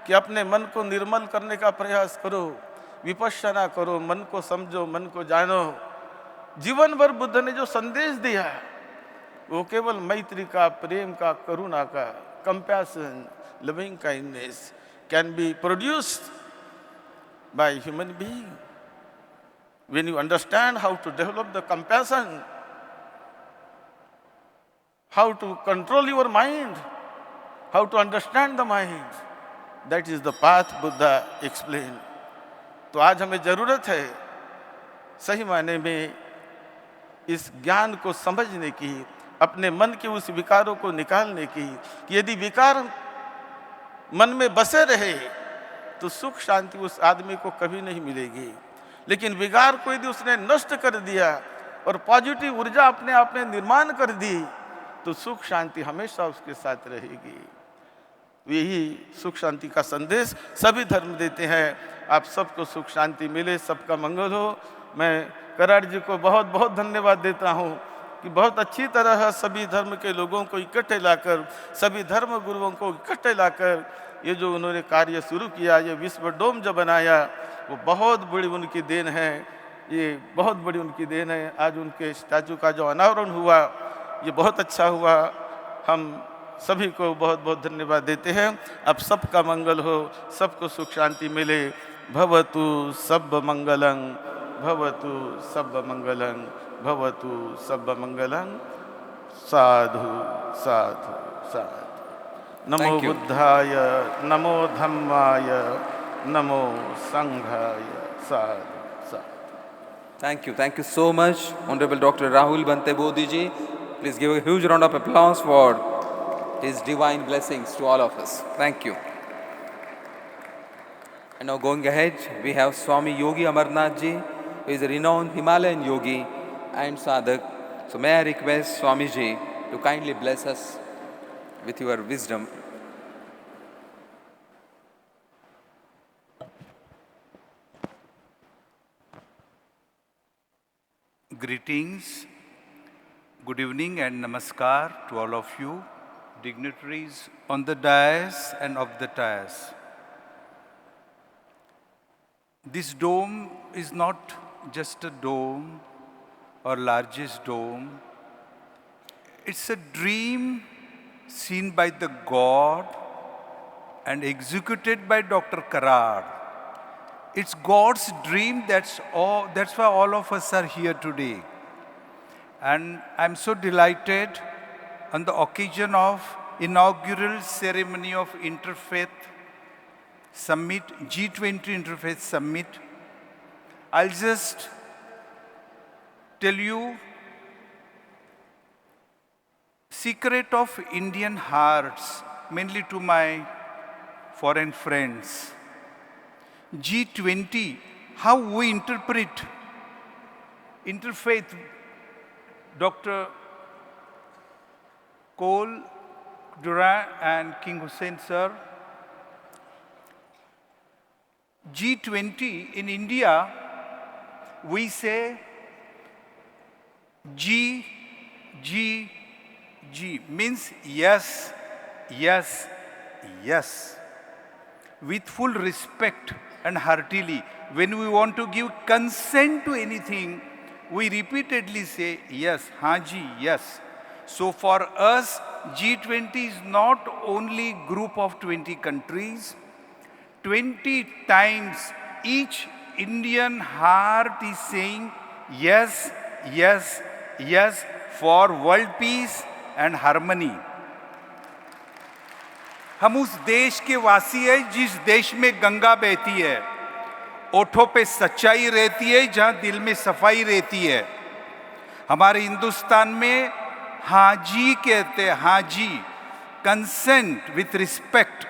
कि अपने मन को निर्मल करने का प्रयास करो, विपश्यना करो, मन को समझो, मन को जानो। जीवन भर बुद्ध ने जो संदेश दिया वो केवल मैत्री का, प्रेम का, करुणा का, compassion, loving kindness can be produced by human being when you understand how to develop the compassion, how to control your mind, how to understand the mind. That is the path Buddha explained. तो आज हमें जरूरत है सही मायने में इस ज्ञान को समझने की, अपने मन के उस विकारों को निकालने की कि यदि विकार मन में बसे रहे तो सुख शांति उस आदमी को कभी नहीं मिलेगी। लेकिन विकार को यदि उसने नष्ट कर दिया और पॉजिटिव ऊर्जा अपने आप में निर्माण कर दी तो सुख शांति हमेशा उसके साथ रहेगी। यही सुख शांति का संदेश सभी धर्म देते हैं। आप सबको सुख शांति मिले, सबका मंगल हो। मैं कराड़ जी को बहुत बहुत धन्यवाद देता हूँ कि बहुत अच्छी तरह सभी धर्म के लोगों को इकट्ठे लाकर, सभी धर्म गुरुओं को इकट्ठे लाकर ये जो उन्होंने कार्य शुरू किया, ये विश्व डोम जो बनाया, वो बहुत बड़ी उनकी देन है। ये बहुत बड़ी उनकी देन है। आज उनके स्टैचू का जो अनावरण हुआ ये बहुत अच्छा हुआ। हम सभी को बहुत बहुत धन्यवाद देते हैं। अब सबका मंगल हो, सबको सुख शांति मिले। भवतु सब मंगलं, भवतु सब मंगलं, भवतु सब मंगलं। साधु साधु साधु। नमो बुद्धाय, नमो धम्माय, नमो संघाय। साधु साधु। Thank you so much, Honorable Dr. Rahul Bante Bodhi ji. Please give a huge round of applause for his divine blessings to all of us. Thank you. And now going ahead, we have Swami Yogi Amarnath ji, who is a renowned Himalayan yogi and sadhak. So may I request Swami ji to kindly bless us with your wisdom. Greetings, good evening and namaskar to all of you, dignitaries on the dais and off the dais. This dome is not just a dome or largest dome. It's a dream seen by the God and executed by Dr. Karad. It's God's dream, that's why all of us are here today. And I'm so delighted on the occasion of inaugural ceremony of Interfaith Summit, G20 Interfaith Summit. I'll just tell you secret of Indian hearts, mainly to my foreign friends. G20, how we interpret interfaith, Dr. Cole, Durant, and King Hussein, sir. G20 in India, we say G, G, G means yes, yes, yes. With full respect and heartily, when we want to give consent to anything, we repeatedly say yes, Haji, yes. So for us, G20 is not only group of 20 countries. 20 times each Indian heart is saying yes, yes, yes for world peace and harmony. हम उस देश के वासी हैं जिस देश में गंगा बहती है, ओठों पे सच्चाई रहती है, जहां दिल में सफाई रहती है. हमारे हिंदुस्तान में हाजी कहते हैं, हाजी, consent with respect.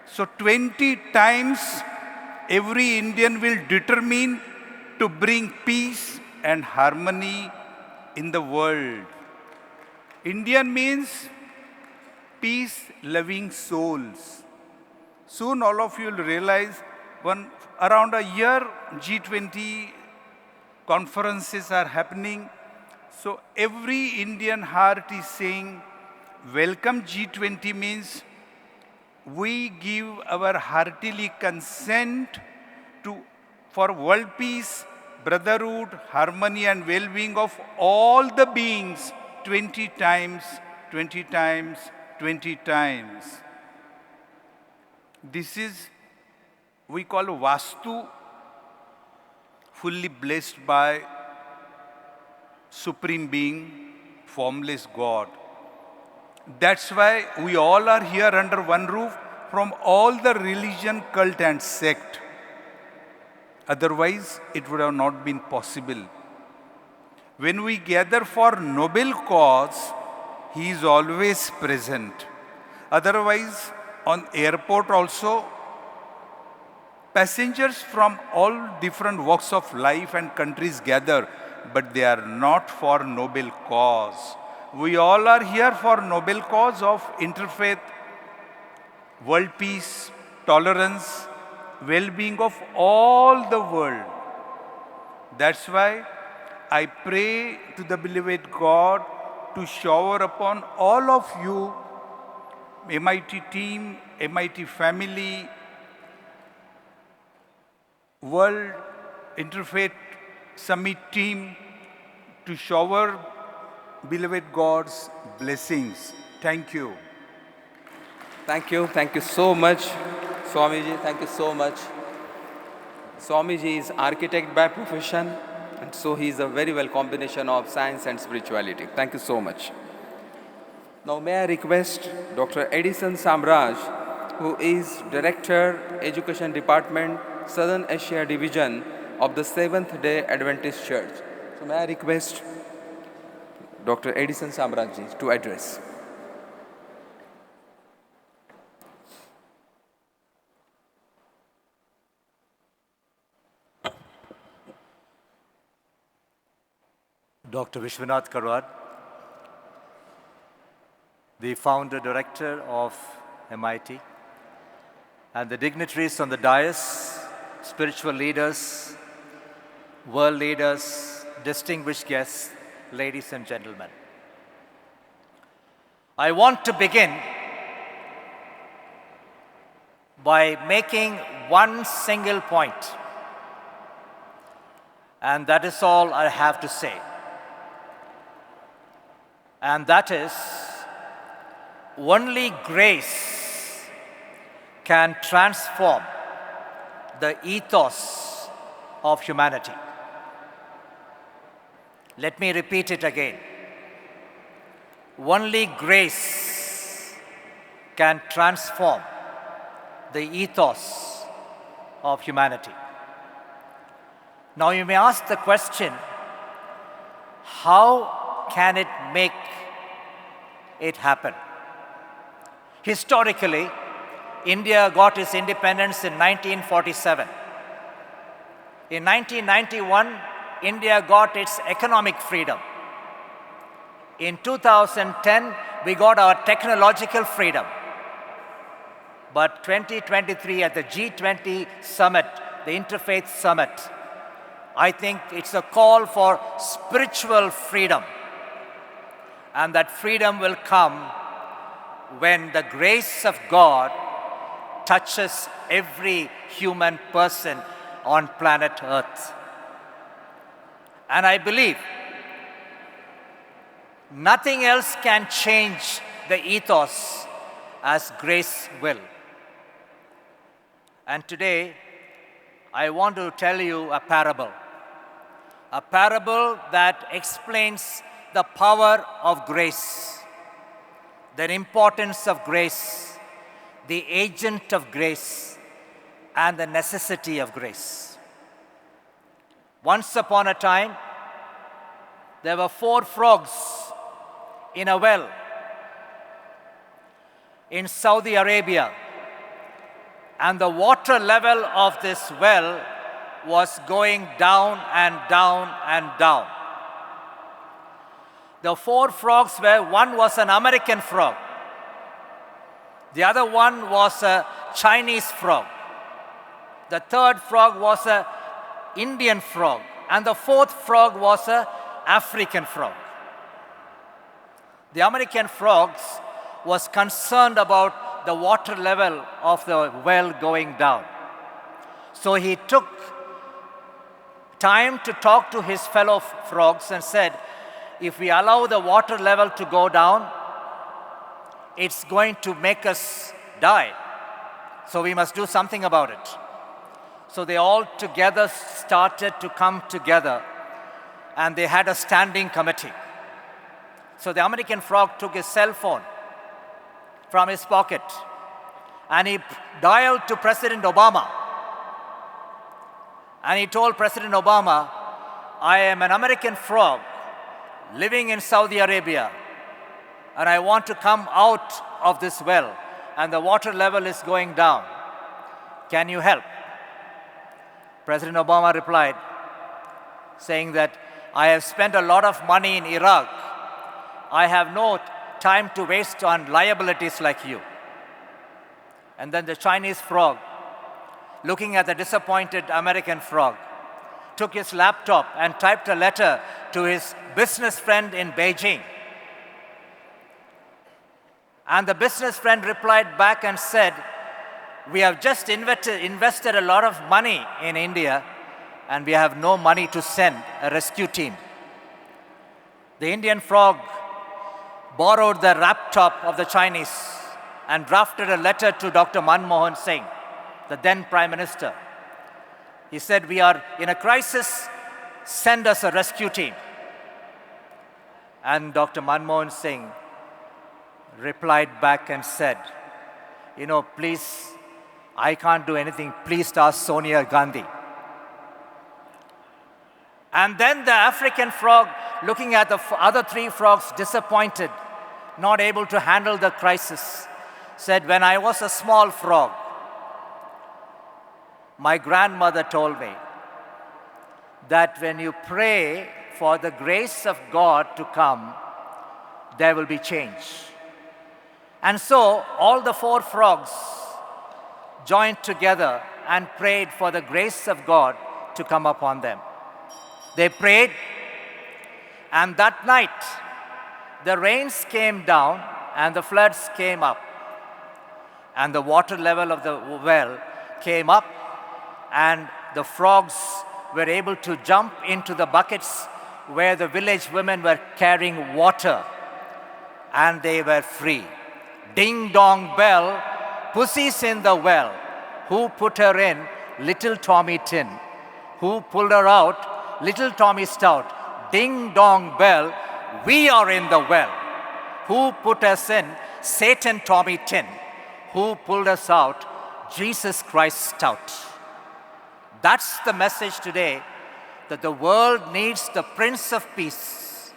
So 20 times every Indian will determine to bring peace and harmony in the world. Indian means peace-loving souls. Soon all of you will realize around a year G20 conferences are happening. So every Indian heart is saying, welcome G20 means we give our heartily consent for world peace, brotherhood, harmony and well-being of all the beings 20 times, 20 times, 20 times. This is, we call Vastu, fully blessed by Supreme Being, formless God. That's why we all are here under one roof from all the religion, cult and sect. Otherwise, it would have not been possible. When we gather for noble cause, he is always present. Otherwise, on airport also, passengers from all different walks of life and countries gather, but they are not for noble cause. We all are here for noble cause of interfaith, world peace, tolerance, well-being of all the world. That's why I pray to the beloved God to shower upon all of you, MIT team, MIT family, World Interfaith Summit team, to shower beloved God's blessings. Thank you. Thank you. Thank you so much, Swamiji. Thank you so much. Swamiji is architect by profession, and so he is a very well combination of science and spirituality. Thank you so much. Now may I request Dr. Edison Samraj, who is Director, Education Department, Southern Asia Division of the Seventh-day Adventist Church. So may I request Dr. Edison Samraj to address. Dr. Vishwanath Karwad, the founder director of MIT, and the dignitaries on the dais, spiritual leaders, world leaders, distinguished guests, ladies and gentlemen. I want to begin by making one single point, and that is all I have to say. And that is, only grace can transform the ethos of humanity. Let me repeat it again. Only grace can transform the ethos of humanity. Now you may ask the question, how can it make it happen? Historically, India got its independence in 1947. In 1991, India got its economic freedom. In 2010, we got our technological freedom. But 2023 at the G20 summit, the Interfaith Summit, I think it's a call for spiritual freedom. And that freedom will come when the grace of God touches every human person on planet Earth. And I believe nothing else can change the ethos as grace will. And today, I want to tell you a parable that explains the power of grace, the importance of grace, the agent of grace, and the necessity of grace. Once upon a time, there were 4 frogs in a well in Saudi Arabia, and the water level of this well was going down and down and down. The 4 frogs were, one was an American frog, the other one was a Chinese frog, the third frog was an Indian frog, and the 4th frog was an African frog. The American frogs was concerned about the water level of the well going down. So he took time to talk to his fellow frogs and said, if we allow the water level to go down, it's going to make us die. So we must do something about it. So they all together started to come together, and they had a standing committee. So the American frog took his cell phone from his pocket, and he dialed to President Obama. And he told President Obama, I am an American frog living in Saudi Arabia, and I want to come out of this well, and the water level is going down. Can you help? President Obama replied, saying that I have spent a lot of money in Iraq. I have no time to waste on liabilities like you. And then the Chinese frog, looking at the disappointed American frog, took his laptop and typed a letter to his business friend in Beijing. And the business friend replied back and said, we have just invested a lot of money in India, and we have no money to send a rescue team. The Indian frog borrowed the laptop of the Chinese and drafted a letter to Dr. Manmohan Singh, the then Prime Minister. He said, we are in a crisis, send us a rescue team. And Dr. Manmohan Singh replied back and said, please, I can't do anything. Please ask Sonia Gandhi. And then the African frog, looking at the other 3 frogs, disappointed, not able to handle the crisis, said, when I was a small frog, my grandmother told me that when you pray for the grace of God to come, there will be change. And so all the 4 frogs joined together and prayed for the grace of God to come upon them. They prayed, and that night the rains came down and the floods came up, and the water level of the well came up, and the frogs were able to jump into the buckets where the village women were carrying water, and they were free. Ding dong bell, pussy's in the well. Who put her in? Little Tommy Tin. Who pulled her out? Little Tommy Stout. Ding dong bell, we are in the well. Who put us in? Satan Tommy Tin. Who pulled us out? Jesus Christ Stout. That's the message today, that the world needs the Prince of Peace.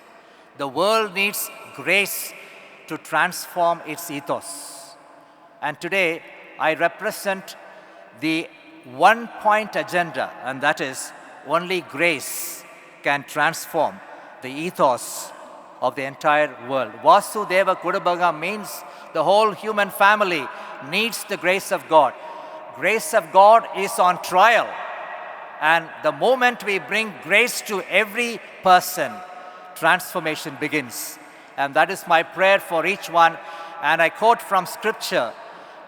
The world needs grace to transform its ethos. And today, I represent the one-point agenda, and that is only grace can transform the ethos of the entire world. Vasudeva Kudabhaga means the whole human family needs the grace of God. Grace of God is on trial. And the moment we bring grace to every person, transformation begins. And that is my prayer for each one. And I quote from Scripture,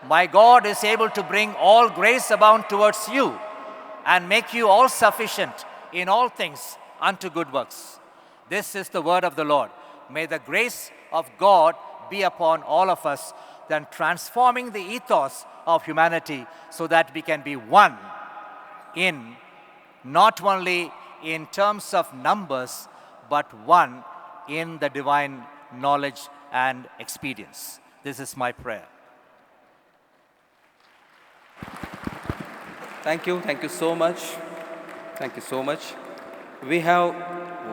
"My God is able to bring all grace abound towards you and make you all sufficient in all things unto good works." This is the word of the Lord. May the grace of God be upon all of us, then transforming the ethos of humanity so that we can be one in, not only in terms of numbers, but one in the divine knowledge and experience. This is my prayer. Thank you so much. Thank you so much. We have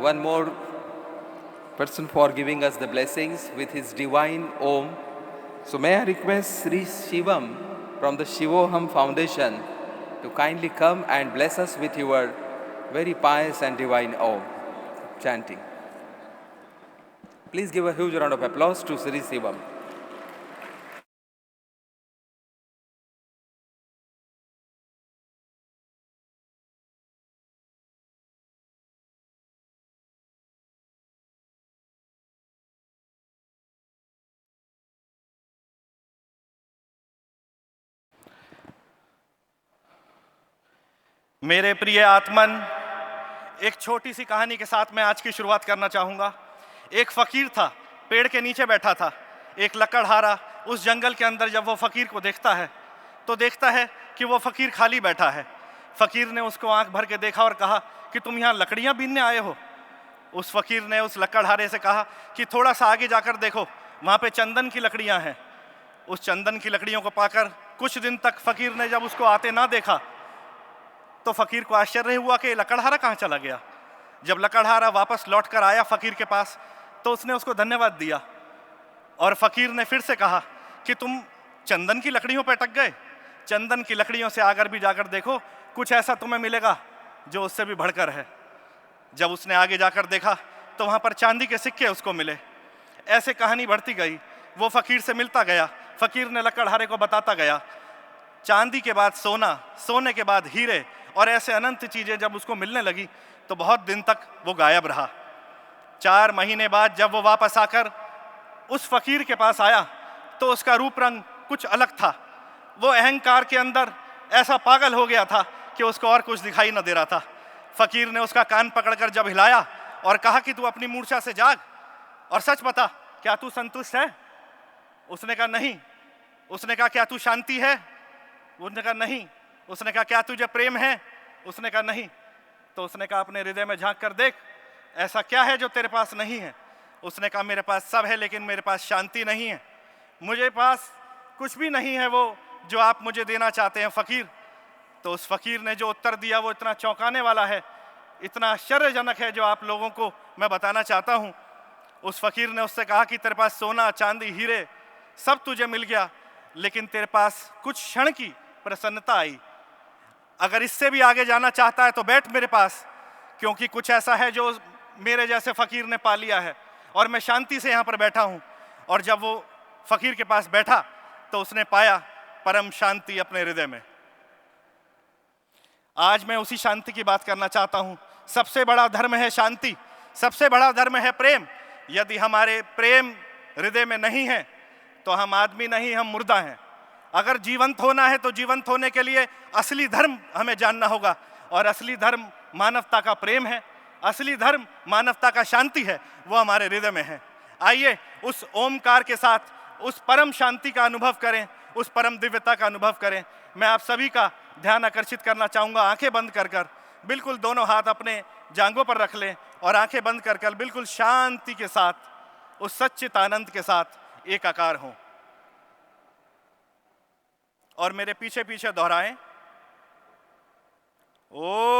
one more person for giving us the blessings with his divine Om. So may I request Sri Shivam from the Shivoham Foundation to kindly come and bless us with your very pious and divine Om chanting. Please give a huge round of applause to Sri Shivam. मेरे प्रिय आत्मन, एक छोटी सी कहानी के साथ मैं आज की शुरुआत करना चाहूँगा। एक फकीर था, पेड़ के नीचे बैठा था। एक लकड़हारा उस जंगल के अंदर जब वो फकीर को देखता है तो देखता है कि वो फकीर खाली बैठा है। फकीर ने उसको आंख भर के देखा और कहा कि तुम यहाँ लकड़ियाँ बीनने आए हो? उस फकीर ने उस लकड़हारे से कहा कि थोड़ा सा आगे जाकर देखो, वहाँ पे चंदन की लकड़ियाँ हैं। उस चंदन की लकड़ियों को पाकर कुछ दिन तक फकीर ने जब उसको आते ना देखा तो फकीर को आश्चर्य हुआ कि लकड़हारा कहाँ चला गया। जब लकड़हारा वापस लौट कर आया फकीर के पास तो उसने उसको धन्यवाद दिया और फकीर ने फिर से कहा कि तुम चंदन की लकड़ियों पर अटक गए, चंदन की लकड़ियों से आकर भी जाकर देखो, कुछ ऐसा तुम्हें मिलेगा जो उससे भी बढ़कर है। जब उसने आगे जाकर देखा तो वहाँ पर चांदी के सिक्के उसको मिले। ऐसे कहानी बढ़ती गई, वो फकीर से मिलता गया, फकीर ने लकड़हारे को बताता गया, चांदी के बाद सोना, सोने के बाद हीरे और ऐसे अनंत चीज़ें जब उसको मिलने लगी तो बहुत दिन तक वो गायब रहा। 4 महीने बाद जब वो वापस आकर उस फकीर के पास आया तो उसका रूप रंग कुछ अलग था। वो अहंकार के अंदर ऐसा पागल हो गया था कि उसको और कुछ दिखाई न दे रहा था। फकीर ने उसका कान पकड़कर जब हिलाया और कहा कि तू अपनी मूर्छा से जाग और सच बता, क्या तू संतुष्ट है? उसने कहा नहीं। उसने कहा क्या तू शांति है? उसने कहा नहीं। उसने कहा क्या तुझे प्रेम है? उसने कहा नहीं। तो उसने कहा अपने हृदय में झांक कर देख, ऐसा क्या है जो तेरे पास नहीं है? उसने कहा मेरे पास सब है लेकिन मेरे पास शांति नहीं है। मुझे पास कुछ भी नहीं है वो जो आप मुझे देना चाहते हैं फकीर। तो उस फकीर ने जो उत्तर दिया वो इतना चौंकाने वाला है, इतना आश्चर्यजनक है, जो आप लोगों को मैं बताना चाहता हूँ। उस फकीर ने उससे कहा कि तेरे पास सोना, चांदी, हीरे सब तुझे मिल गया, लेकिन तेरे पास कुछ क्षण की प्रसन्नता आई। अगर इससे भी आगे जाना चाहता है तो बैठ मेरे पास, क्योंकि कुछ ऐसा है जो मेरे जैसे फकीर ने पा लिया है और मैं शांति से यहाँ पर बैठा हूँ। और जब वो फकीर के पास बैठा तो उसने पाया परम शांति अपने हृदय में। आज मैं उसी शांति की बात करना चाहता हूँ। सबसे बड़ा धर्म है शांति, सबसे बड़ा धर्म है प्रेम। यदि हमारे प्रेम हृदय में नहीं है तो हम आदमी नहीं, हम मुर्दा हैं। अगर जीवंत होना है तो जीवंत होने के लिए असली धर्म हमें जानना होगा, और असली धर्म मानवता का प्रेम है, असली धर्म मानवता का शांति है, वो हमारे हृदय में है। आइए उस ओमकार के साथ उस परम शांति का अनुभव करें, उस परम दिव्यता का अनुभव करें। मैं आप सभी का ध्यान आकर्षित करना चाहूँगा। आंखें बंद कर कर बिल्कुल दोनों हाथ अपने जांघों पर रख लें और आंखें बंद कर कर बिल्कुल शांति के साथ, उस सच्चित आनंद के साथ एकाकार हों और मेरे पीछे पीछे दोहराएं, ओम।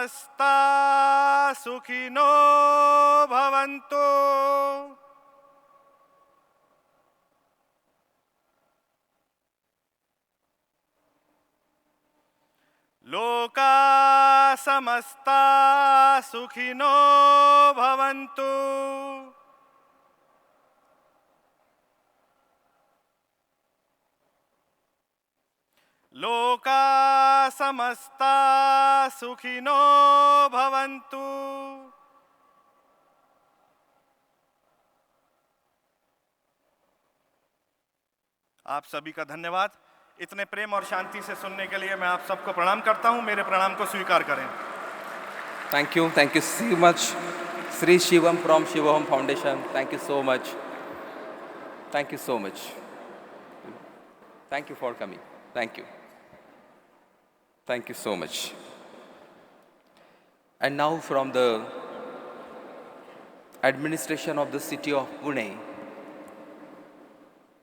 समस्ता सुखिनो भवन्तु। लोका समस्ता सुखिनो भवन्तु। लोका समस्ता सुखिनो भवन्तु। आप सभी का धन्यवाद। इतने प्रेम और शांति से सुनने के लिए मैं आप सबको प्रणाम करता हूं। मेरे प्रणाम को स्वीकार करें। Thank you so much, Sri Shivam from Shivam Foundation. Thank you so much. Thank you so much. Thank you for coming. Thank you. Thank you so much. And now from the administration of the city of Pune,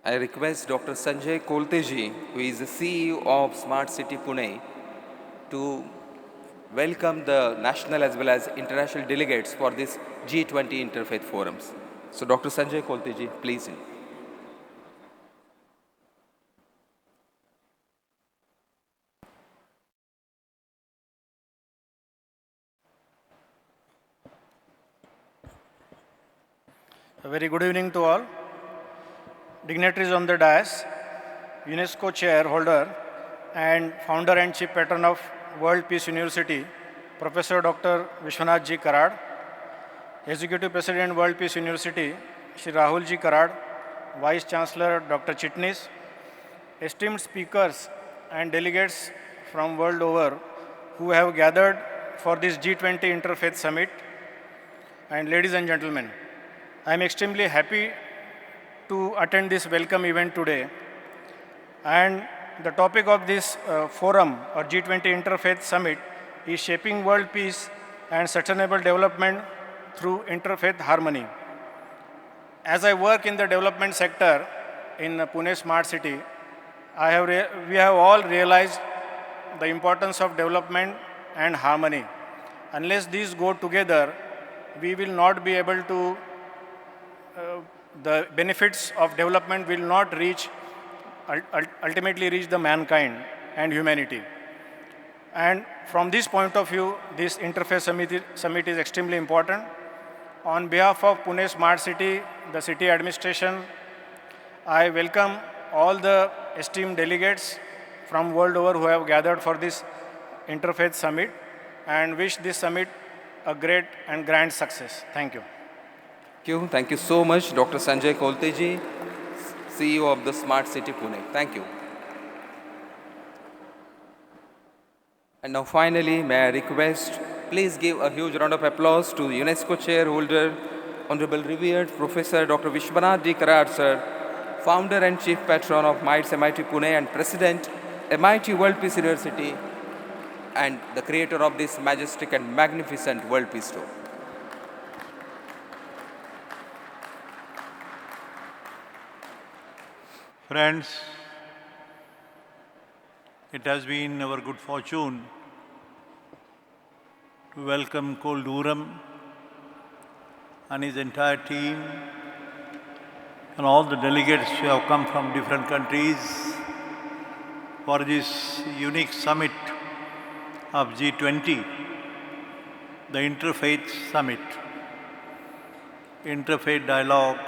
I request Dr. Sanjay Kolteji, who is the CEO of Smart City Pune, to welcome the national as well as international delegates for this G20 Interfaith Forums. So Dr. Sanjay Kolteji, please. A very good evening to all. Dignitaries on the dais, UNESCO chairholder and founder and chief patron of World Peace University, Professor Dr. Vishwanath Ji Karad, Executive President World Peace University, Shri Rahul Ji Karad, Vice Chancellor Dr. Chitnis, esteemed speakers and delegates from world over who have gathered for this G20 Interfaith Summit, and ladies and gentlemen, I am extremely happy to attend this welcome event today. And the topic of this forum or G20 Interfaith Summit is shaping world peace and sustainable development through interfaith harmony. As I work in the development sector in Pune Smart City, we have all realized the importance of development and harmony. Unless these go together, we will not be able to the benefits of development will not ultimately reach the mankind and humanity. And from this point of view, this Interfaith Summit is extremely important. On behalf of Pune Smart City, the city administration, I welcome all the esteemed delegates from world over who have gathered for this Interfaith Summit and wish this summit a great and grand success. Thank you. Thank you so much, Dr. Sanjay Kolteji, CEO of the Smart City Pune. Thank you. And now finally, may I request, please give a huge round of applause to UNESCO chairholder, Honorable Revered Professor Dr. Vishwanath Ji Karad, sir, founder and chief patron of MITES MIT Pune and president, MIT World Peace University, and the creator of this majestic and magnificent World Peace Tour. Friends, it has been our good fortune to welcome Col Durham and his entire team and all the delegates who have come from different countries for this unique summit of G20, the Interfaith Summit, Interfaith Dialogue,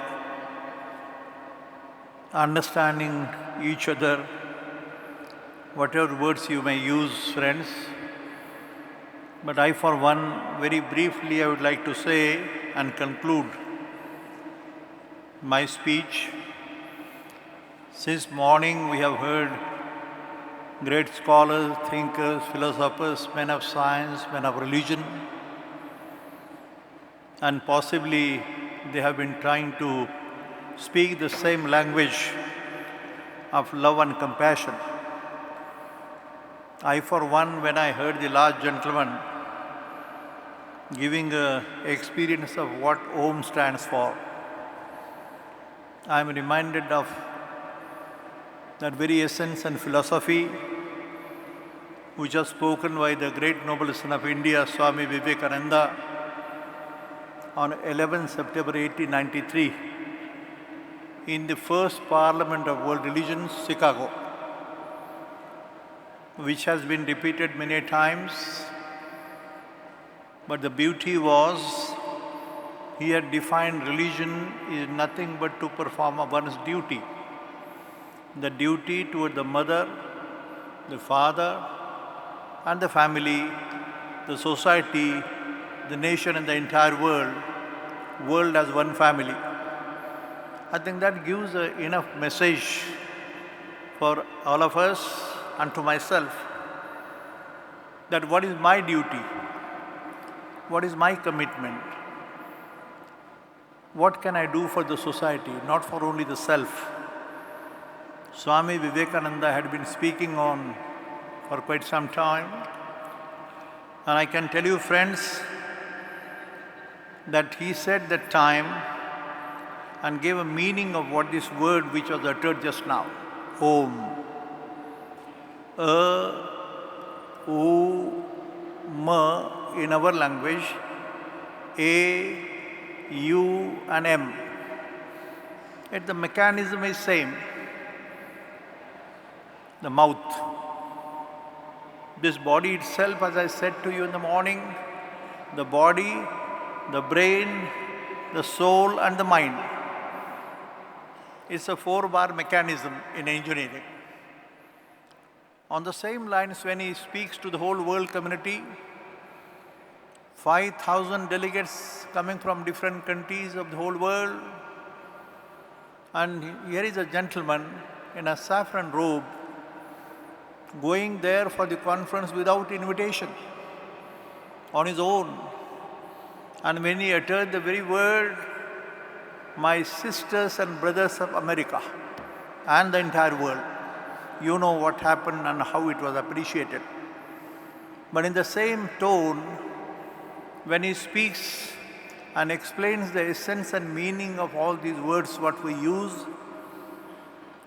understanding each other, whatever words you may use, friends. But I, for one, very briefly, I would like to say and conclude my speech. Since morning, we have heard great scholars, thinkers, philosophers, men of science, men of religion, and possibly they have been trying to speak the same language of love and compassion. I, for one, when I heard the large gentleman giving an experience of what Om stands for, I am reminded of that very essence and philosophy which was spoken by the great noble son of India, Swami Vivekananda, on 11 September 1893 in the first Parliament of World Religions, Chicago, which has been repeated many times. But the beauty was, he had defined religion is nothing but to perform one's duty. The duty toward the mother, the father, and the family, the society, the nation, and the entire world as one family. I think that gives enough message for all of us and to myself, that what is my duty, what is my commitment, what can I do for the society, not for only the self. Swami Vivekananda had been speaking on for quite some time, and I can tell you, friends, that he said that time and gave a meaning of what this word which was uttered just now, Om. U, Ma in our language, A, U and M. Yet the mechanism is same. The mouth. This body itself, as I said to you in the morning, the body, the brain, the soul and the mind. It's a 4-bar mechanism in engineering. On the same lines, when he speaks to the whole world community, 5,000 delegates coming from different countries of the whole world, and here is a gentleman in a saffron robe going there for the conference without invitation, on his own. And when he uttered the very word, my sisters and brothers of America and the entire world, you know what happened and how it was appreciated. But in the same tone, when he speaks and explains the essence and meaning of all these words what we use,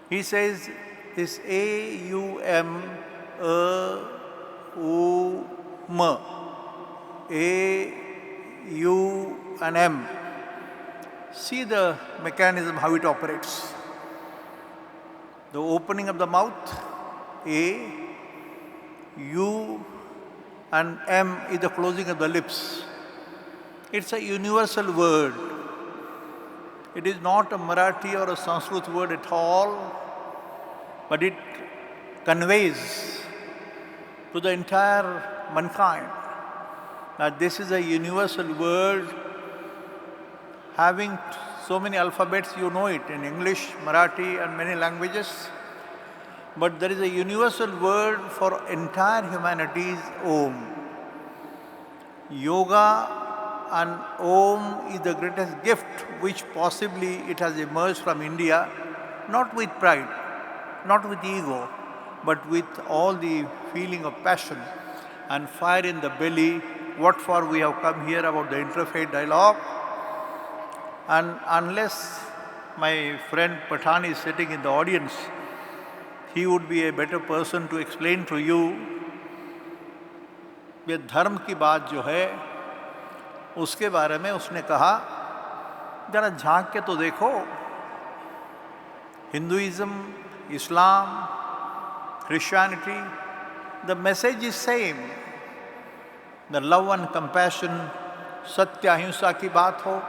he says, this A-U-M, A-U-M, A-U and M. See the mechanism, how it operates. The opening of the mouth, A, U and M is the closing of the lips. It's a universal word. It is not a Marathi or a Sanskrit word at all, but it conveys to the entire mankind that this is a universal word having so many alphabets, you know it, in English, Marathi and many languages. But there is a universal word for entire humanity is Om. Yoga and Om is the greatest gift which possibly it has emerged from India, not with pride, not with ego, but with all the feeling of passion and fire in the belly, what for we have come here about the interfaith dialogue. And unless my friend Pathan is sitting in the audience, he would be a better person to explain to you ये धर्म की बात जो है उसके बारे में उसने कहा जरा झांक के तो देखो Hinduism, Islam, Christianity, the message is same. The love and compassion, सत्य अहिंसा की बात हो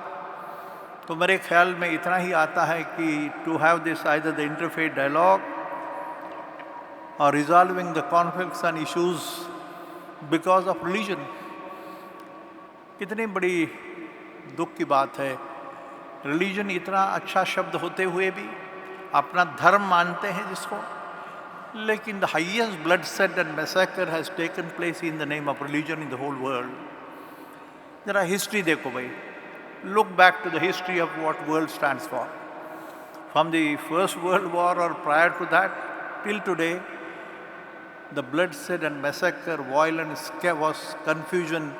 तो मेरे ख्याल में इतना ही आता है कि to have this either the interfaith dialogue or resolving the conflicts and issues because of religion. कितनी बड़ी दुख की बात है, रिलीजन इतना अच्छा शब्द होते हुए भी अपना धर्म मानते हैं जिसको, लेकिन the highest bloodshed and massacre has taken place in the name of religion in the whole world. जरा हिस्ट्री देखो भाई, look back to the history of what world stands for. From the First World War or prior to that till today, the bloodshed and massacre, violence, chaos, confusion,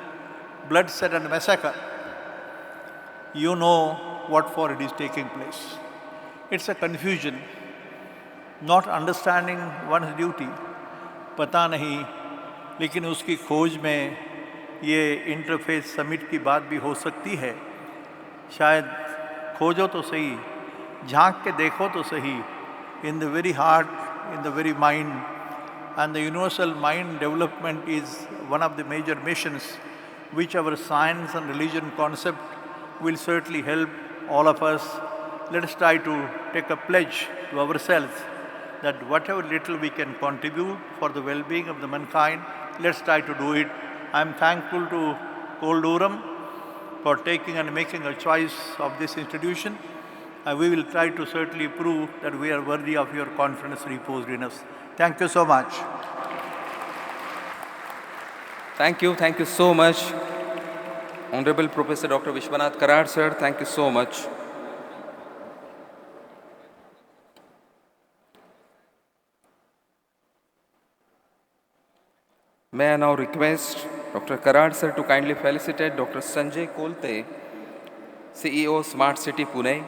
bloodshed and massacre. You know what for it is taking place. It's a confusion, not understanding one's duty. पता नहीं लेकिन उसकी खोज में ये interfaith summit की बात भी हो सकती है। शायद खोजो तो सही, झांक के देखो तो सही, in the very heart, in the very mind, and the universal mind development is one of the major missions which our science and religion concept will certainly help all of us. Let us try to take a pledge to ourselves that whatever little we can contribute for the well-being of the mankind, let's try to do it. I am thankful to Cole Durham for taking and making a choice of this institution. And we will try to certainly prove that we are worthy of your confidence reposed in us. Thank you so much. Thank you so much. Honorable Professor Dr. Vishwanath Karad, sir, thank you so much. May I now request Dr. Karad, sir, to kindly felicitate Dr. Sanjay Kolte, CEO, Smart City, Pune.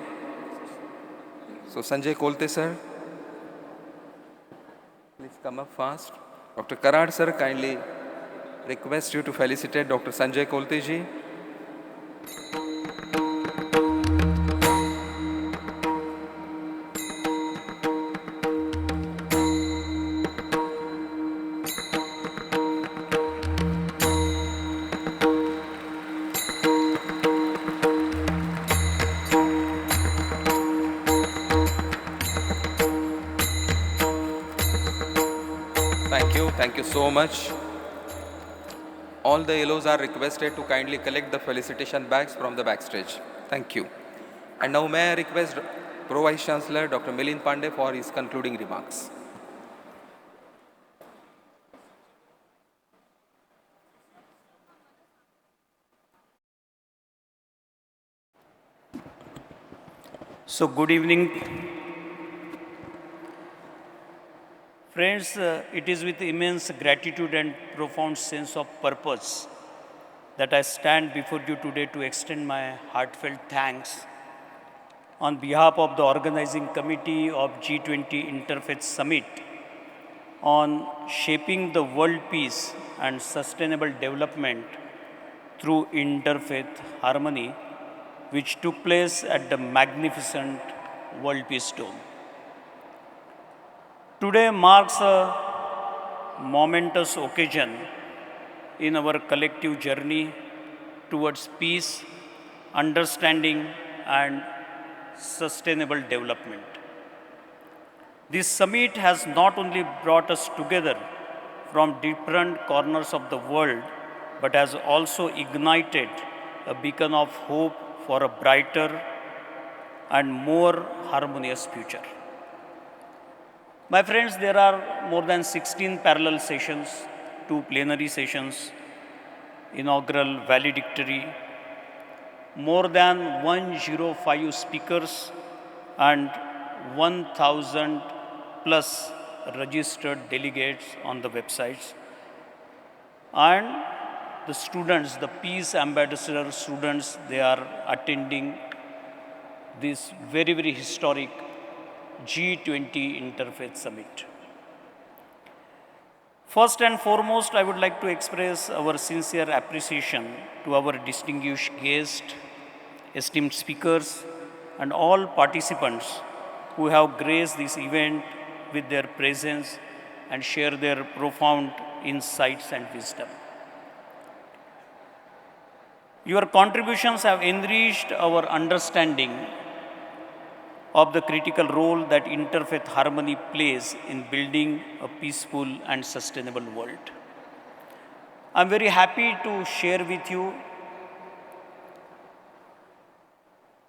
So, Sanjay Kolte, sir, please come up fast. Dr. Karad, sir, kindly request you to felicitate Dr. Sanjay Kolte ji. Thank you so much. All the yellows are requested to kindly collect the felicitation bags from the backstage. Thank you. And now may I request Pro Vice Chancellor Dr. Milind Pandey for his concluding remarks. So good evening. Friends, it is with immense gratitude and profound sense of purpose that I stand before you today to extend my heartfelt thanks on behalf of the organizing committee of G20 Interfaith Summit on shaping the world peace and sustainable development through interfaith harmony, which took place at the magnificent World Peace Dome. Today marks a momentous occasion in our collective journey towards peace, understanding, and sustainable development. This summit has not only brought us together from different corners of the world, but has also ignited a beacon of hope for a brighter and more harmonious future. My friends, there are more than 16 parallel sessions, 2 plenary sessions, inaugural valedictory, more than 105 speakers, and 1,000 plus registered delegates on the websites. And the students, the peace ambassador students, they are attending this very, very historic G20 Interfaith Summit. First and foremost, I would like to express our sincere appreciation to our distinguished guests, esteemed speakers, and all participants who have graced this event with their presence and share their profound insights and wisdom. Your contributions have enriched our understanding of the critical role that interfaith harmony plays in building a peaceful and sustainable world. I'm very happy to share with you,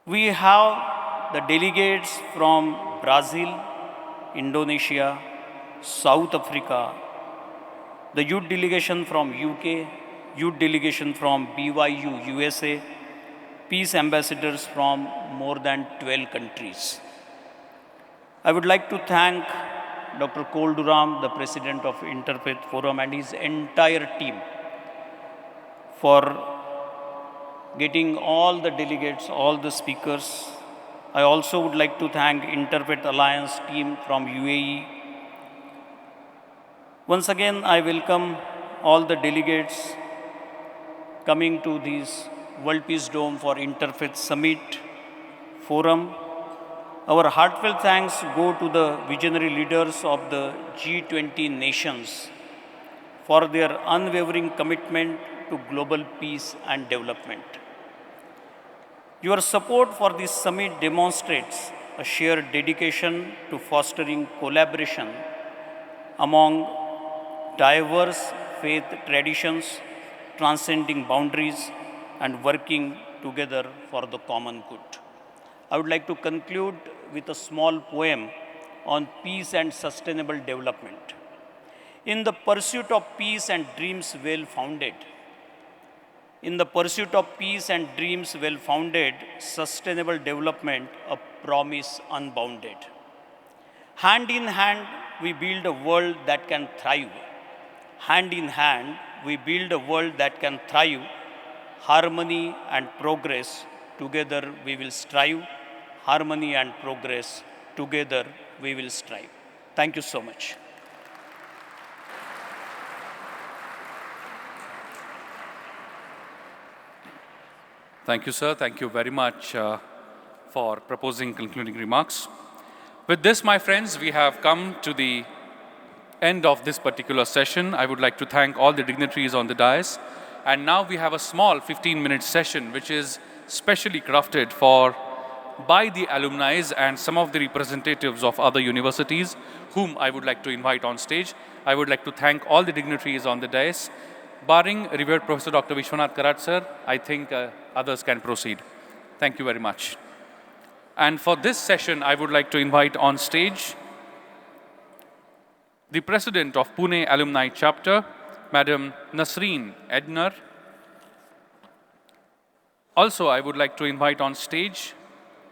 we have the delegates from Brazil, Indonesia, South Africa, the youth delegation from UK, youth delegation from BYU, USA, peace ambassadors from more than 12 countries. I would like to thank Dr. Cole Durham, the president of Interfaith Forum, and his entire team for getting all the delegates, all the speakers. I also would like to thank Interfaith Alliance team from UAE. Once again, I welcome all the delegates coming to this World Peace Dome for Interfaith Summit Forum. Our heartfelt thanks go to the visionary leaders of the G20 nations for their unwavering commitment to global peace and development. Your support for this summit demonstrates a shared dedication to fostering collaboration among diverse faith traditions, transcending boundaries, and working together for the common good. I would like to conclude with a small poem on peace and sustainable development. In the pursuit of peace and dreams well founded, in the pursuit of peace and dreams well founded, sustainable development, a promise unbounded. Hand in hand, we build a world that can thrive. Hand in hand, we build a world that can thrive. Harmony and progress, together we will strive. Harmony and progress, together we will strive. Thank you so much. Thank you, sir. Thank you very much for proposing concluding remarks. With this, my friends, we have come to the end of this particular session. I would like to thank all the dignitaries on the dais. And now we have a small 15-minute session, which is specially crafted by the alumni and some of the representatives of other universities, whom I would like to invite on stage. I would like to thank all the dignitaries on the dais. Barring revered Professor Dr. Vishwanath Karad, sir, I think others can proceed. Thank you very much. And for this session, I would like to invite on stage the President of Pune Alumni Chapter, Madam Nasreen Edner. Also, I would like to invite on stage,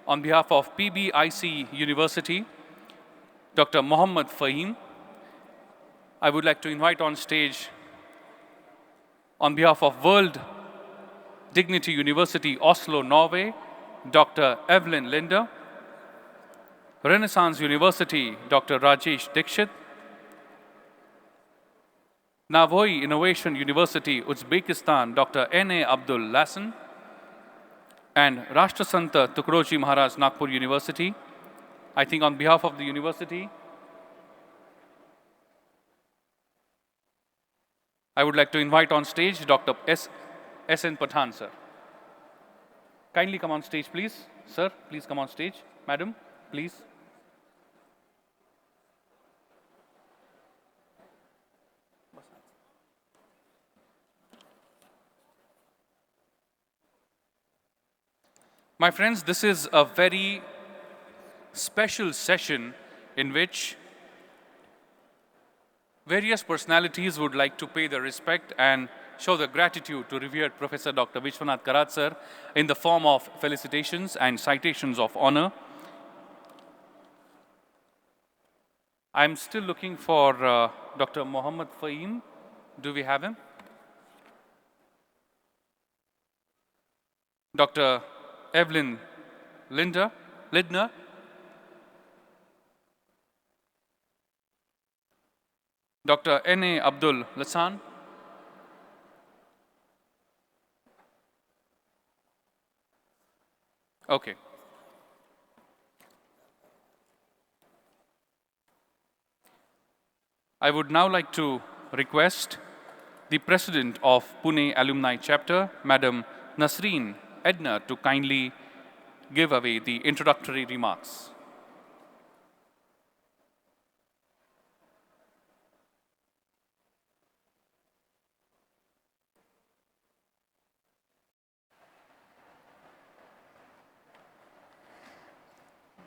on behalf of PBIC University, Dr. Mohammad Fahim. I would like to invite on stage, on behalf of World Dignity University, Oslo, Norway, Dr. Evelyn Linder. Renaissance University, Dr. Rajesh Dikshit. Navoi Innovation University, Uzbekistan, Dr. N.A. Abdul Lassen. And Rashtrasanta Tukroji Maharaj, Nagpur University. I think on behalf of the university, I would like to invite on stage Dr. S.N. Pathan, sir. Kindly come on stage, please. Sir, please come on stage. Madam, please. My friends, this is a very special session in which various personalities would like to pay their respect and show their gratitude to revered Professor Dr. Vishwanath Karad, sir, in the form of felicitations and citations of honor. I'm still looking for Dr. Mohammad Fahim. Do we have him? Dr. Evelyn Lidner. Dr. N.A. Abdul Lasan. Okay. I would now like to request the President of Pune Alumni Chapter, Madam Nasreen Edner, to kindly give away the introductory remarks.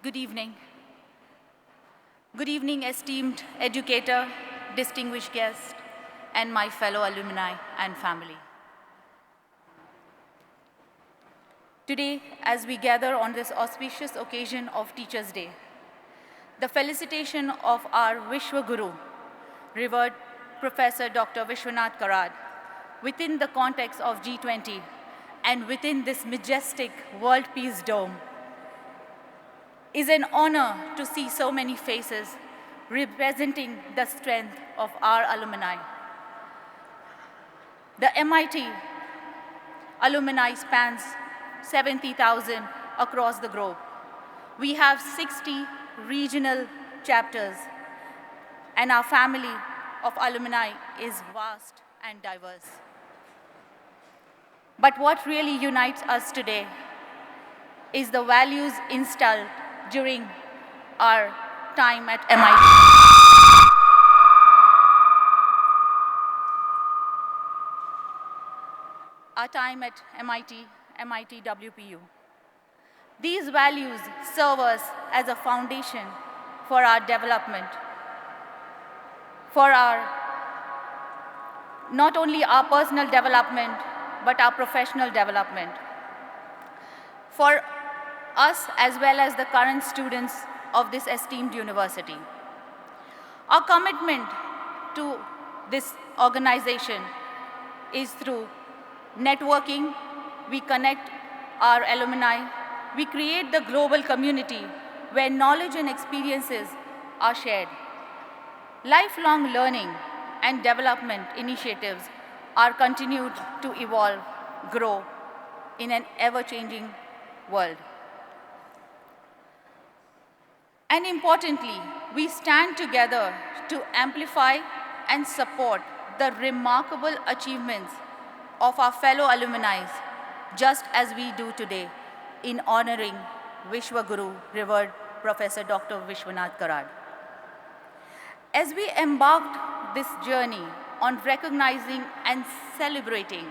Good evening. Good evening, esteemed educator, distinguished guest, and my fellow alumni and family. Today, as we gather on this auspicious occasion of Teachers' Day, the felicitation of our Vishwa Guru, revered Professor Dr. Vishwanath Karad, within the context of G20 and within this majestic World Peace Dome, is an honor to see so many faces representing the strength of our alumni. The MIT alumni spans 70,000 across the globe. We have 60 regional chapters, and our family of alumni is vast and diverse. But what really unites us today is the values installed during our time at MIT. Our time at MIT WPU. These values serve us as a foundation for our development, for our, not only our personal development, but our professional development. For us as well as the current students of this esteemed university. Our commitment to this organization is through networking. We connect our alumni. We create the global community where knowledge and experiences are shared. Lifelong learning and development initiatives are continued to evolve, grow in an ever-changing world. And importantly, we stand together to amplify and support the remarkable achievements of our fellow alumni, just as we do today in honoring Vishwaguru, revered Professor Dr. Vishwanath Karad. As we embarked this journey on recognizing and celebrating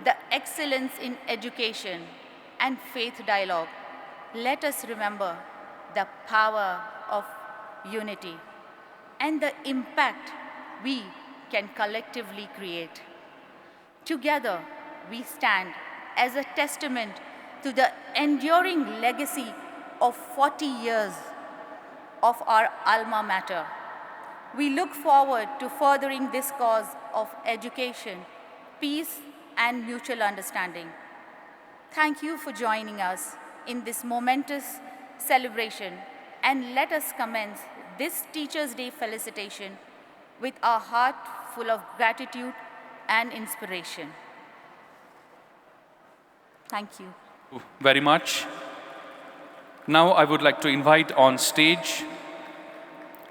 the excellence in education and faith dialogue, let us remember the power of unity and the impact we can collectively create. Together, we stand as a testament to the enduring legacy of 40 years of our alma mater. We look forward to furthering this cause of education, peace, and mutual understanding. Thank you for joining us in this momentous celebration, and let us commence this Teachers' Day felicitation with our heart full of gratitude and inspiration. Thank you. Very much. Now I would like to invite on stage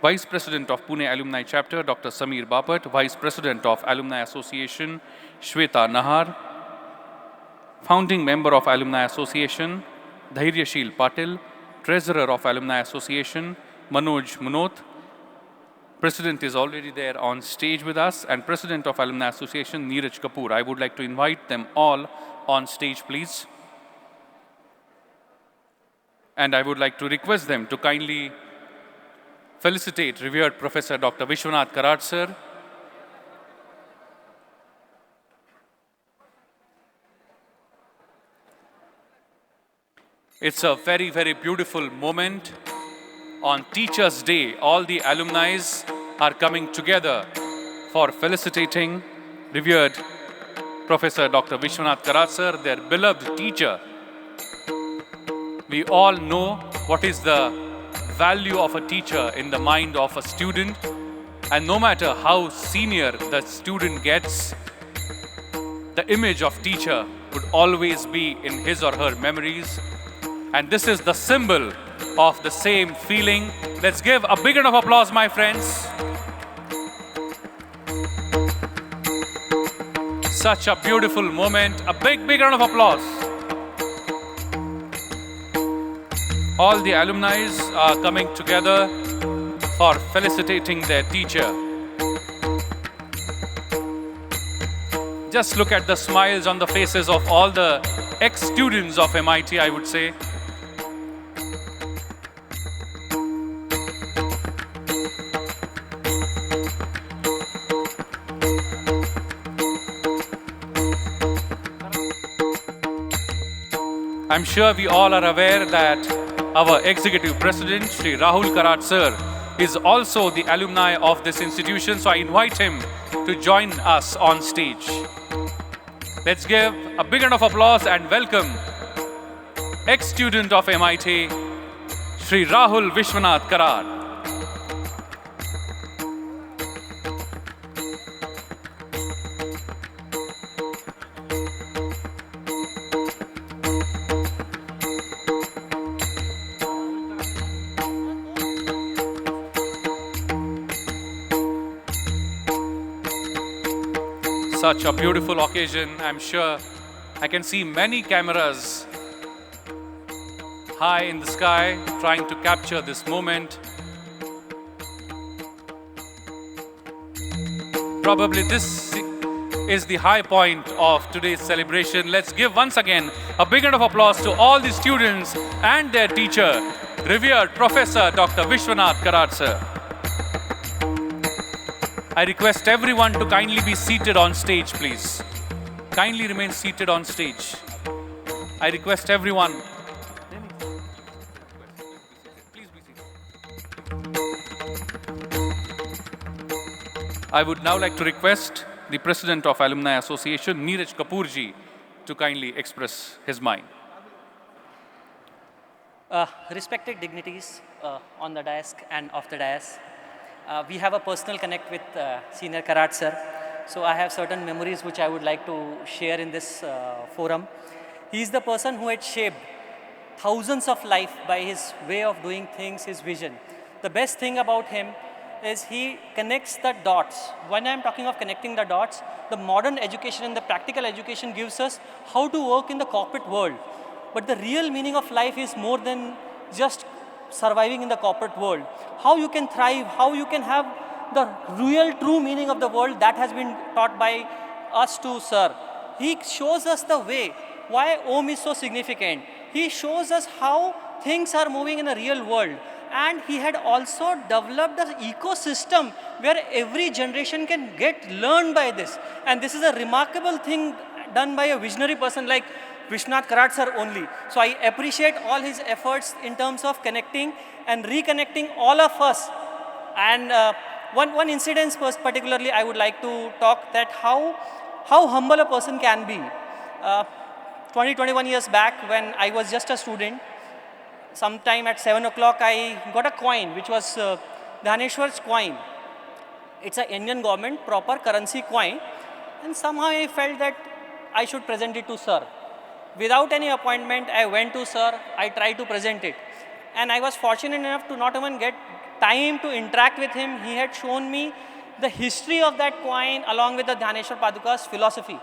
Vice President of Pune Alumni Chapter, Dr. Sameer Bapat, Vice President of Alumni Association, Shweta Nahar, Founding Member of Alumni Association, Dhairyashil Patil, Treasurer of Alumni Association, Manoj Munot. President is already there on stage with us, and President of Alumni Association, Neeraj Kapoor. I would like to invite them all on stage, please. And I would like to request them to kindly felicitate revered Professor Dr. Vishwanath Karad, sir. It's a very, very beautiful moment. On Teachers' Day, all the alumni are coming together for felicitating revered Professor Dr. Vishwanath Karad, sir, their beloved teacher. We all know what is the value of a teacher in the mind of a student, and no matter how senior the student gets, the image of teacher would always be in his or her memories, and this is the symbol of the same feeling. Let's give a big round of applause, my friends. Such a beautiful moment. A big round of applause. All the alumni are coming together for felicitating their teacher. Just look at the smiles on the faces of all the ex-students of MIT, I would say. I'm sure we all are aware that our Executive President, Shri Rahul Karad sir, is also the alumni of this institution, so I invite him to join us on stage. Let's give a big round of applause and welcome ex-student of MIT, Shri Rahul Vishwanath Karad. such a beautiful occasion. I'm sure I can see many cameras high in the sky trying to capture this moment. Probably this is the high point of today's celebration. Let's give once again a big round of applause to all the students and their teacher, revered Professor Dr. Vishwanath Karat sir. I request everyone to kindly be seated on stage, please. Kindly remain seated on stage. I request everyone. Please be seated. I would now like to request the President of Alumni Association, Neeraj Kapoor ji, to kindly express his mind. Respected dignitaries on the dais and off the dais, we have a personal connect with Senior Karat sir. So I have certain memories which I would like to share in this forum. He is the person who had shaped thousands of life by his way of doing things, his vision. The best thing about him is he connects the dots. When I'm talking of connecting the dots, the modern education and the practical education gives us how to work in the corporate world. But the real meaning of life is more than just surviving in the corporate world. How you can thrive, how you can have the real true meaning of the world, that has been taught by us to sir. He shows us the way, why Om is so significant. He shows us how things are moving in the real world. And he had also developed an ecosystem where every generation can get learned by this. And this is a remarkable thing done by a visionary person like Vishwanath Karat sir only. So I appreciate all his efforts in terms of connecting and reconnecting all of us. And one incident particularly I would like to talk that how humble a person can be. 21 years back when I was just a student, sometime at 7 o'clock I got a coin which was Dhaneshwar's coin. It's an Indian government proper currency coin, and somehow I felt that I should present it to sir. Without any appointment, I went to sir, I tried to present it. And I was fortunate enough to not even get time to interact with him. He had shown me the history of that coin along with the Dhaneshwar Paduka's philosophy.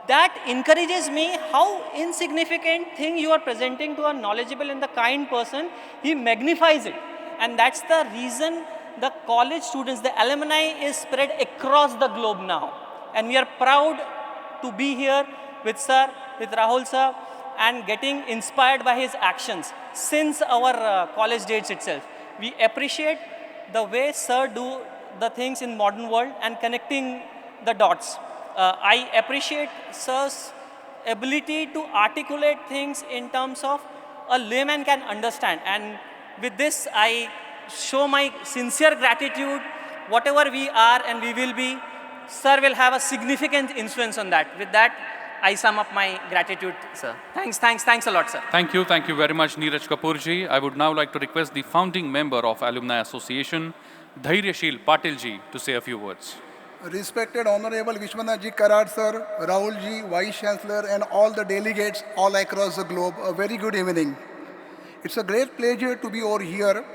That encourages me how insignificant thing you are presenting to a knowledgeable and the kind person, he magnifies it. And that's the reason the college students, the alumni is spread across the globe now. And we are proud to be here with sir, with Rahul sir, and getting inspired by his actions since our college days itself. We appreciate the way sir do the things in modern world and connecting the dots. I appreciate sir's ability to articulate things in terms of a layman can understand. And with this, I show my sincere gratitude. Whatever we are and we will be, sir will have a significant influence on that. With that, I sum up my gratitude, sir. Thanks a lot, sir. Thank you very much, Neeraj Kapoor ji. I would now like to request the founding member of Alumni Association, Dhairyashil Patil ji, to say a few words. Respected Honorable Vishwanath ji Karat sir, Rahul ji, Vice Chancellor, and all the delegates all across the globe, a very good evening. It's a great pleasure to be over here,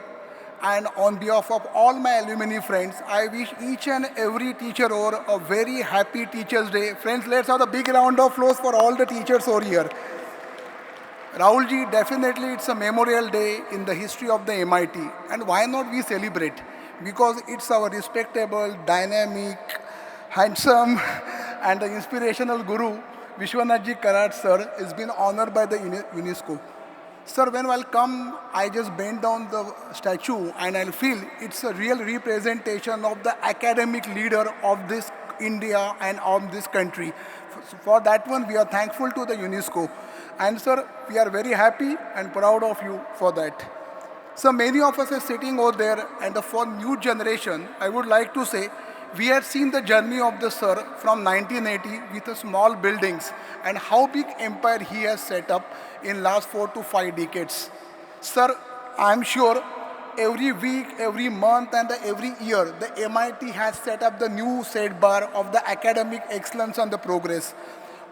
and on behalf of all my alumni friends, I wish each and every teacher over a very happy Teachers' Day. Friends, let's have a big round of applause for all the teachers over here. Rahul ji, definitely it's a memorial day in the history of the MIT, and why not we celebrate? Because it's our respectable, dynamic, handsome, and the inspirational guru, Vishwanath ji Karat sir, has been honored by the UNESCO. Sir, when I'll come, I just bend down the statue and I'll feel it's a real representation of the academic leader of this India and of this country. For that one, we are thankful to the UNESCO. And sir, we are very happy and proud of you for that. So many of us are sitting over there, and for new generation, I would like to say, we have seen the journey of the sir from 1980 with the small buildings and how big empire he has set up in last 4 to 5 decades. Sir, I'm sure every week, every month, and every year, the MIT has set up the new set bar of the academic excellence and the progress.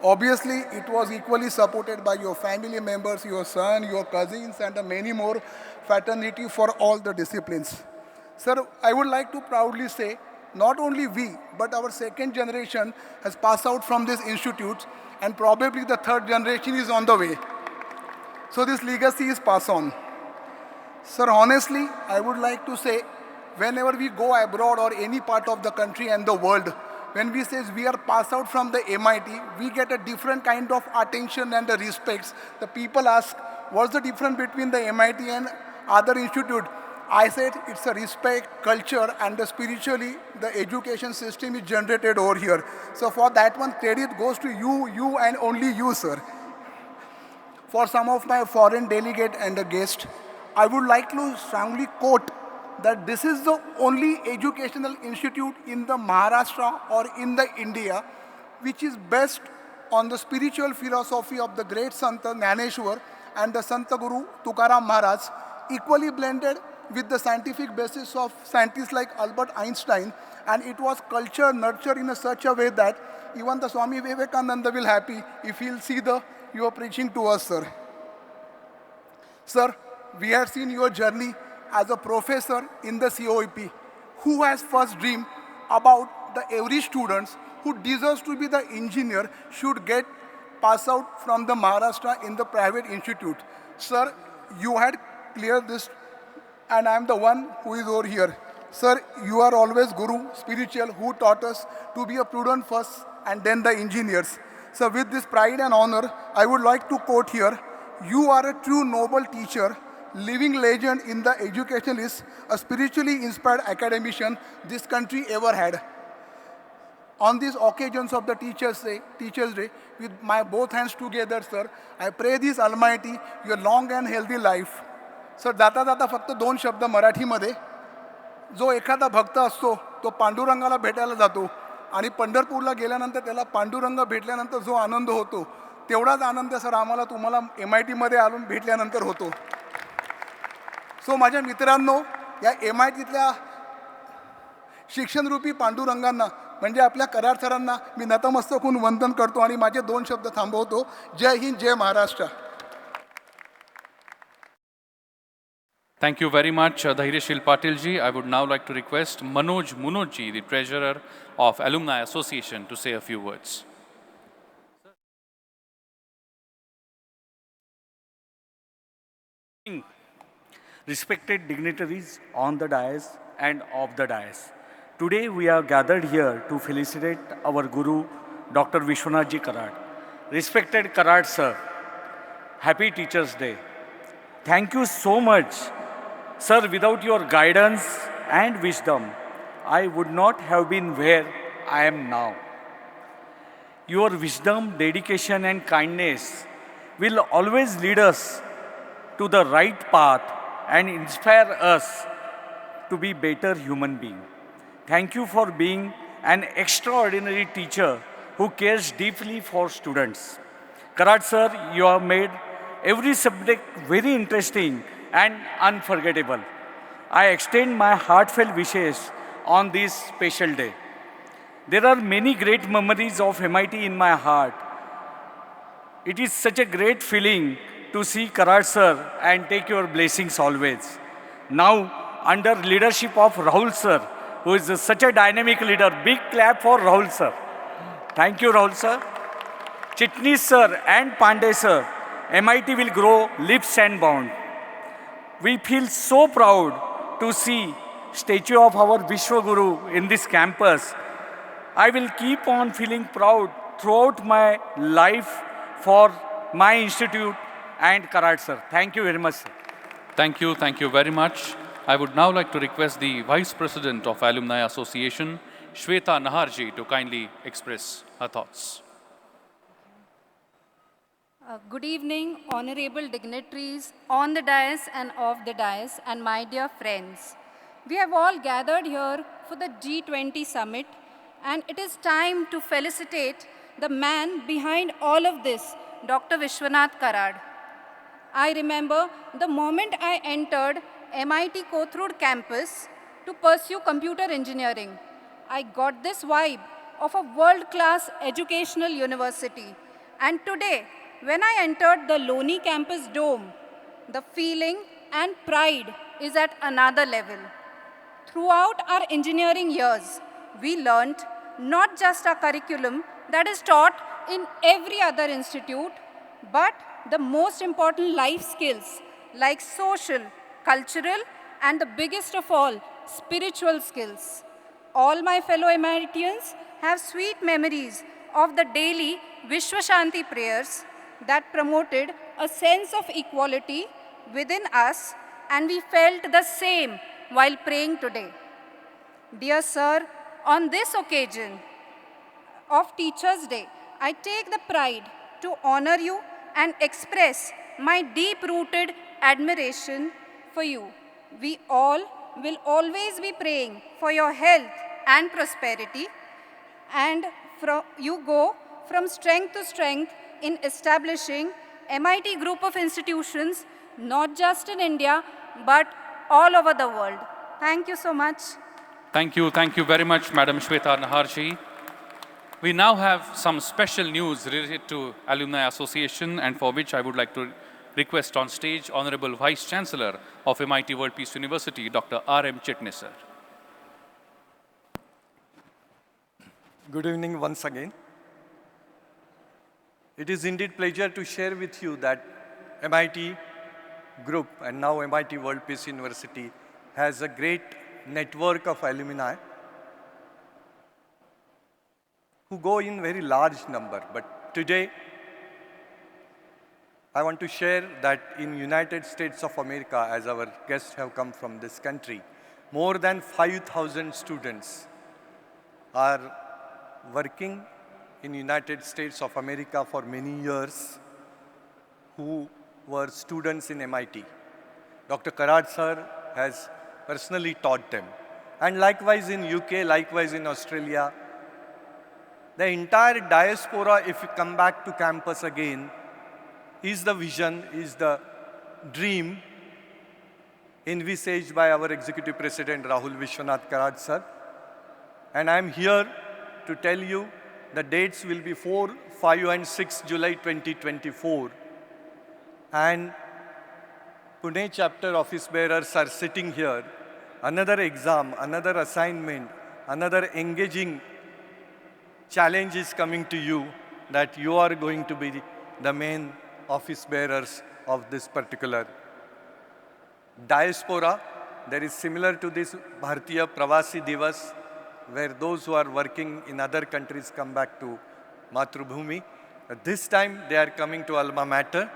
Obviously, it was equally supported by your family members, your son, your cousins, and many more fraternity for all the disciplines. Sir, I would like to proudly say not only we, but our second generation has passed out from this institute, and probably the third generation is on the way. So this legacy is passed on. Sir, honestly, I would like to say, whenever we go abroad or any part of the country and the world, when we say we are passed out from the MIT, we get a different kind of attention and the respects. The people ask, what's the difference between the MIT and other institute? I said it's a respect, culture, and the spiritually, the education system is generated over here. So for that one, credit goes to you and only you, sir. For some of my foreign delegate and the guest, I would like to strongly quote that this is the only educational institute in the Maharashtra or in the India which is based on the spiritual philosophy of the great Santa Jnaneshwar and the Santa Guru Tukaram Maharaj, equally blended with the scientific basis of scientists like Albert Einstein, and it was culture nurtured in such a way that even the Swami Vivekananda will happy if he'll see you are preaching to us, sir. Sir, we have seen your journey as a professor in the COEP, who has first dreamed about the every student who deserves to be the engineer should get pass out from the Maharashtra in the private institute. Sir, you had cleared this, and I am the one who is over here. Sir, you are always Guru, spiritual, who taught us to be a prudent first and then the engineers. So with this pride and honor, I would like to quote here, you are a true noble teacher, living legend in the educationalist, a spiritually inspired academician this country ever had. On these occasions of the Teachers' Day, with my both hands together, sir, I pray this Almighty your long and healthy life. Sir जाता जाता फक्त 2 शब्द मराठीमध्ये. जो एखादा भक्त असतो तो पांडुरंगाला भेटायला जातो आणि पंढरपूरला गेल्यानंतर त्याला पांडुरंग भेटल्यानंतर जो आनंद होतो तेवढाच आनंद सर आम्हाला तुम्हाला MIT मध्ये आलो भेटल्यानंतर होतो. सो माझ्या मित्रांनो, या MITतल्या शिक्षणरूपी पांडुरंगांना म्हणजे आपल्या कराड सरांना मी नतमस्तक होऊन वंदन करतो आणि माझे 2 शब्द थांबवतो. जय हिंद, जय Maharashtra. Thank you very much, Dhaireshil Patil ji. I would now like to request Manoj Munoj ji, the Treasurer of Alumni Association, to say a few words. Respected dignitaries on the dais and off the dais. Today we are gathered here to felicitate our Guru, Dr. Vishwanath ji Karad. Respected Karad sir, happy Teachers' Day. Thank you so much. Sir, without your guidance and wisdom, I would not have been where I am now. Your wisdom, dedication, and kindness will always lead us to the right path and inspire us to be better human beings. Thank you for being an extraordinary teacher who cares deeply for students. Karad sir, you have made every subject very interesting and unforgettable. I extend my heartfelt wishes on this special day. There are many great memories of MIT in my heart. It is such a great feeling to see Karad sir and take your blessings always. Now, under leadership of Rahul sir, who is such a dynamic leader, big clap for Rahul sir. Thank you, Rahul sir. Chitnis sir and Pandey sir, MIT will grow leaps and bounds. We feel so proud to see statue of our Vishwa Guru in this campus. I will keep on feeling proud throughout my life for my institute and Karad sir. Thank you very much, sir. Thank you very much. I would now like to request the Vice President of Alumni Association, Shweta Naharji, to kindly express her thoughts. Good evening, honorable dignitaries on the dais and off the dais, and my dear friends. We have all gathered here for the G20 summit, and it is time to felicitate the man behind all of this, Dr. Vishwanath Karad. I remember the moment I entered MIT Kothurud campus to pursue computer engineering. I got this vibe of a world-class educational university, and today, when I entered the Loni campus dome, the feeling and pride is at another level. Throughout our engineering years, we learnt not just a curriculum that is taught in every other institute, but the most important life skills like social, cultural, and the biggest of all, spiritual skills. All my fellow Emeritians have sweet memories of the daily Vishwa Shanti prayers that promoted a sense of equality within us, and we felt the same while praying today. Dear Sir, on this occasion of Teachers' Day, I take the pride to honor you and express my deep-rooted admiration for you. We all will always be praying for your health and prosperity, and you go from strength to strength in establishing MIT group of institutions, not just in India, but all over the world. Thank you so much. Thank you very much, Madam Shweta Naharji. We now have some special news related to Alumni Association, and for which I would like to request on stage Honorable Vice Chancellor of MIT World Peace University, Dr. R.M. Chitnis, sir. Good evening once again. It is indeed pleasure to share with you that MIT Group and now MIT World Peace University has a great network of alumni who go in very large number. But today, I want to share that in United States of America, as our guests have come from this country, more than 5,000 students are working in United States of America for many years who were students in MIT. Dr. Karat sir has personally taught them. And likewise in UK, likewise in Australia, the entire diaspora, if you come back to campus again, is the vision, is the dream envisaged by our Executive President Rahul Vishwanath Karat sir. And I'm here to tell you the dates will be 4, 5 and 6 July 2024. And Pune chapter office bearers are sitting here. Another exam, another assignment, another engaging challenge is coming to you, that you are going to be the main office bearers of this particular diaspora. There is similar to this Bharatiya Pravasi Divas, where those who are working in other countries come back to Matrubhumi. This time they are coming to Alma Mater.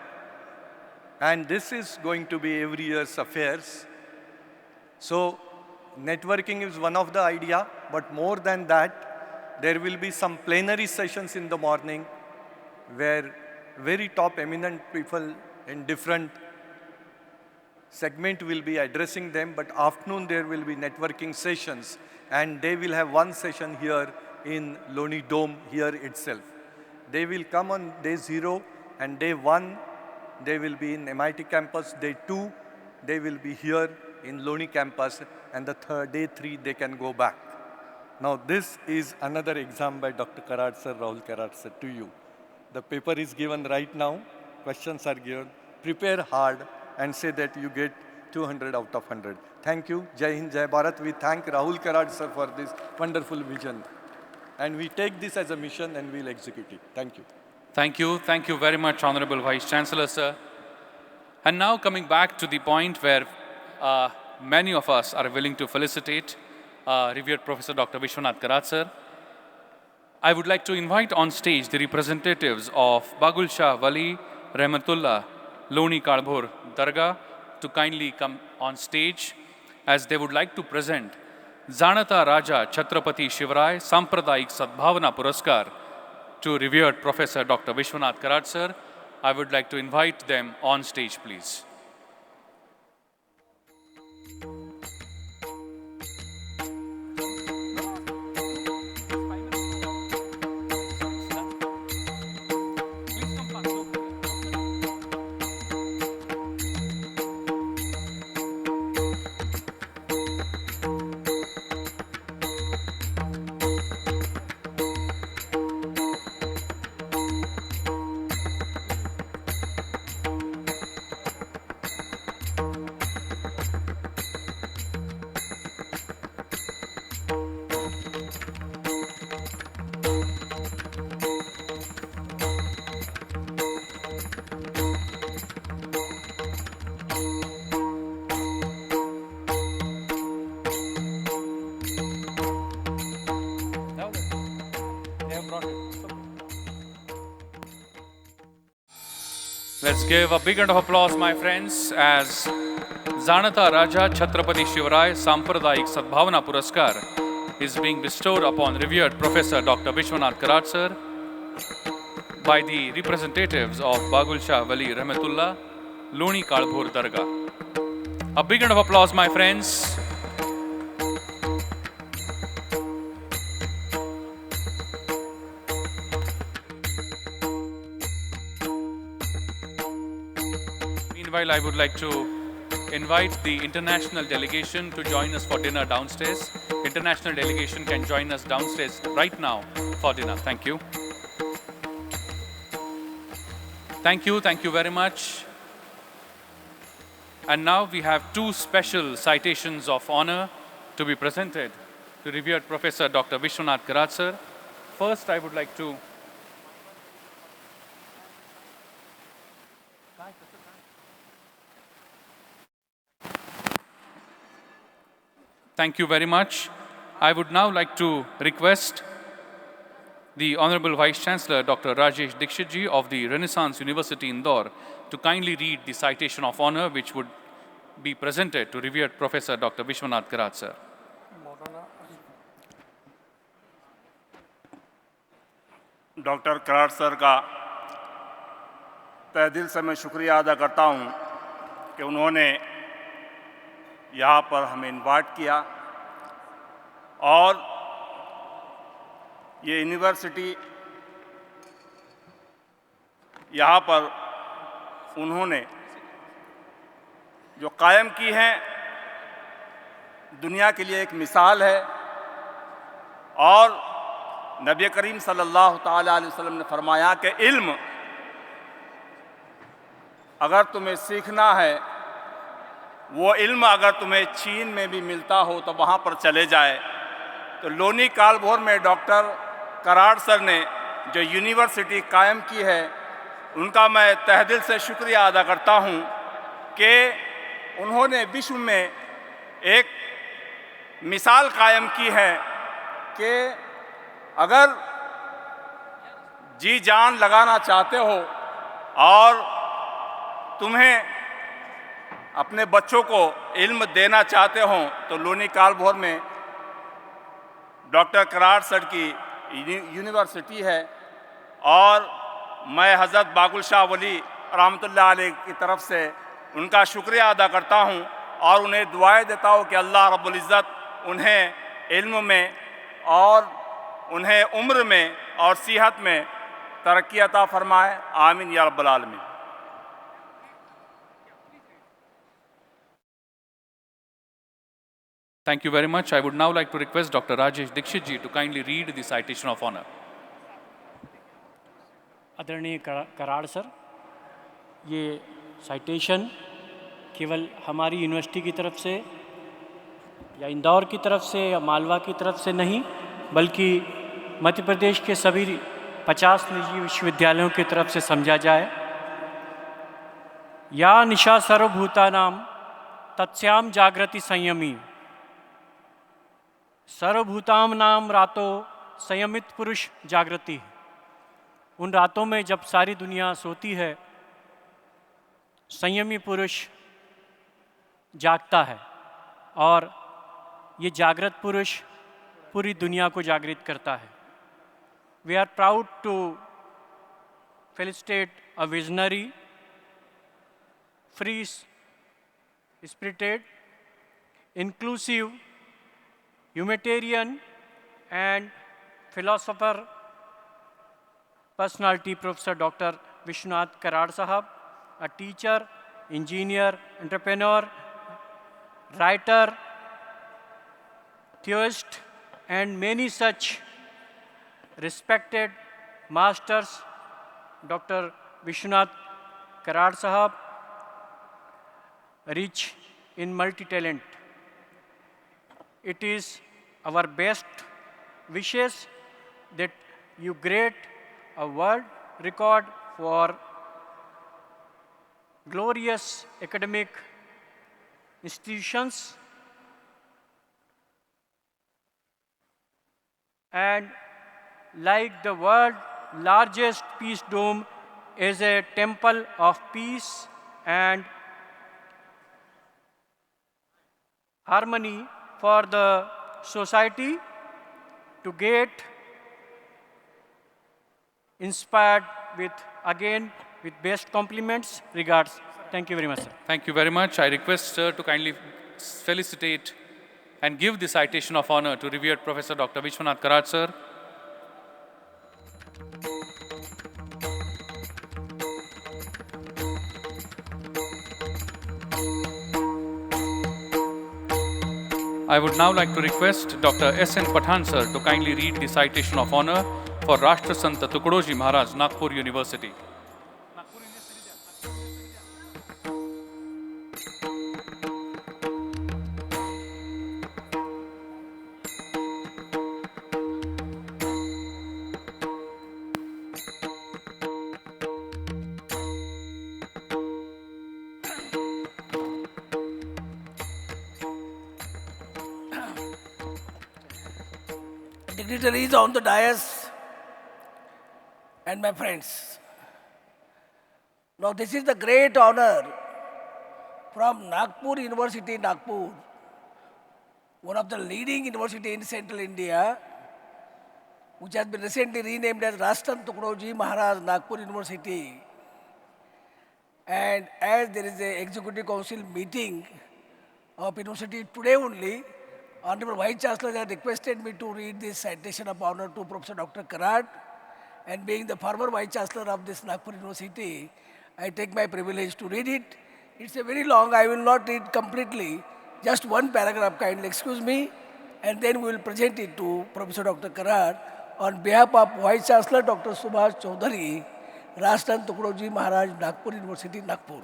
And this is going to be every year's affairs. So networking is one of the idea, but more than that, there will be some plenary sessions in the morning where very top eminent people in different segment will be addressing them, but afternoon there will be networking sessions, and they will have one session here in Loni Dome here itself. They will come on day 0, and day 1 they will be in MIT campus, day 2 they will be here in Loni campus, and day 3 they can go back. Now this is another exam by Dr. Karat sir, Rahul Karat sir to you. The paper is given right now, questions are given, prepare hard and say that you get 200 out of 100. Thank you, Jai Hind, Jai Bharat. We thank Rahul Karat sir for this wonderful vision. And we take this as a mission and we'll execute it. Thank you. Thank you very much, Honorable Vice Chancellor, sir. And now coming back to the point where many of us are willing to felicitate revered Professor Dr. Vishwanath Karat sir, I would like to invite on stage the representatives of Bagul Shah Wali Rahmatullah Loni Kalbhor Dargah to kindly come on stage, as they would like to present Janata Raja Chhatrapati Shivarai Sampradaik Sadbhavana Puraskar to revered Professor Dr. Vishwanath Karat sir. I would like to invite them on stage, please. Let's give a big round of applause, my friends, as Janata Raja Chhatrapati Shivarai Sampradayik Sadbhavana Puraskar is being bestowed upon revered Professor Dr. Vishwanath Karat sir by the representatives of Bagul Shah Wali Rahmatullah, Loni Kalbhur Dargah. A big round of applause, my friends. Meanwhile, I would like to invite the international delegation to join us for dinner downstairs. International delegation can join us downstairs right now for dinner. Thank you. Thank you very much. And now we have two special citations of honor to be presented to revered Professor Dr. Vishwanath Karat sir. First, I would like to thank you very much. I would now like to request the Honorable Vice Chancellor, Dr. Rajesh Dikshit ji of the Renaissance University Indore, to kindly read the citation of honor which would be presented to revered Professor Dr. Vishwanath Karat sir. Doctor Karat sir का तहे दिल से मैं शुक्रिया अदा करता हूं कि उन्होंने यहाँ पर हमें इनवाइट किया और ये यूनिवर्सिटी यहाँ पर उन्होंने जो कायम की है दुनिया के लिए एक मिसाल है और नबी करीम सल्लल्लाहु ताला अलैहि वसल्लम ने फरमाया कि इल्म अगर तुम्हें सीखना है, वो इल्म अगर तुम्हें चीन में भी मिलता हो तो वहाँ पर चले जाए। तो लोनी कालभोर में डॉक्टर कराट सर ने जो यूनिवर्सिटी कायम की है, उनका मैं तहे दिल से शुक्रिया अदा करता हूँ कि उन्होंने विश्व में एक मिसाल कायम की है कि अगर जी जान लगाना चाहते हो और तुम्हें अपने बच्चों को इल्म देना चाहते हो तो लोनी कालभोर में डॉक्टर कराट सर की यूनिवर्सिटी है। और मैं हज़रत बागुल शाह वली रहमतुल्लाह अलैह की तरफ से उनका शुक्रिया अदा करता हूँ और उन्हें दुआएं देता हूँ कि अल्लाह रब्बुल इज़्ज़त उन्हें इल्म में और उन्हें उम्र में और सेहत में तरक्की अता फरमाए। आमीन या रब्बल आलमीन। Thank you very much. I would now like to request Dr. Rajesh Dikshit ji to kindly read the citation of honor. आदरणीय कराड़ सर, ये साइटेशन केवल हमारी यूनिवर्सिटी की तरफ से या इंदौर की तरफ से या मालवा की तरफ से नहीं, बल्कि मध्य प्रदेश के सभी 50 निजी विश्वविद्यालयों की तरफ से समझा जाए। या निशा सर्वभूतानाम तत्स्याम जागृति संयमी, सर्वभूताम नाम रातों संयमित पुरुष जागृति। उन रातों में जब सारी दुनिया सोती है, संयमी पुरुष जागता है और ये जागृत पुरुष पूरी दुनिया को जागृत करता है। We are proud to felicitate a visionary, free-spirited, inclusive, humanitarian and philosopher personality, Professor Dr. Vishwanath Karat Sahab, a teacher, engineer, entrepreneur, writer, theorist, and many such respected masters. Dr. Vishwanath Karat Sahab, rich in multi-talent. It is our best wishes that you create a world record for glorious academic institutions and like the world's largest peace dome as a temple of peace and harmony for the society to get inspired with, again, with best compliments. Regards. Thank you very much, sir. Thank you very much. I request sir to kindly felicitate and give the citation of honor to revered Professor Dr. Vishwanath Karad, sir. I would now like to request Dr. S.N. Pathan, sir, to kindly read the citation of honor for Rashtra Sant Tukdoji Maharaj, Nagpur University. Dignitaries on the dais and my friends. Now this is the great honor from Nagpur University, Nagpur, one of the leading university in central India, which has been recently renamed as Rashtra Tukdoji Maharaj Nagpur University. And as there is an executive council meeting of university today only, Honorable Vice Chancellor has requested me to read this citation of honor to Professor Dr. Karad, and being the former Vice Chancellor of this Nagpur University, I take my privilege to read it. It's a very long, I will not read completely, just one paragraph, kindly excuse me, and then we will present it to Professor Dr. Karad on behalf of Vice Chancellor Dr. Subhash Chaudhary, Rashtra Tukdoji Maharaj, Nagpur University, Nagpur.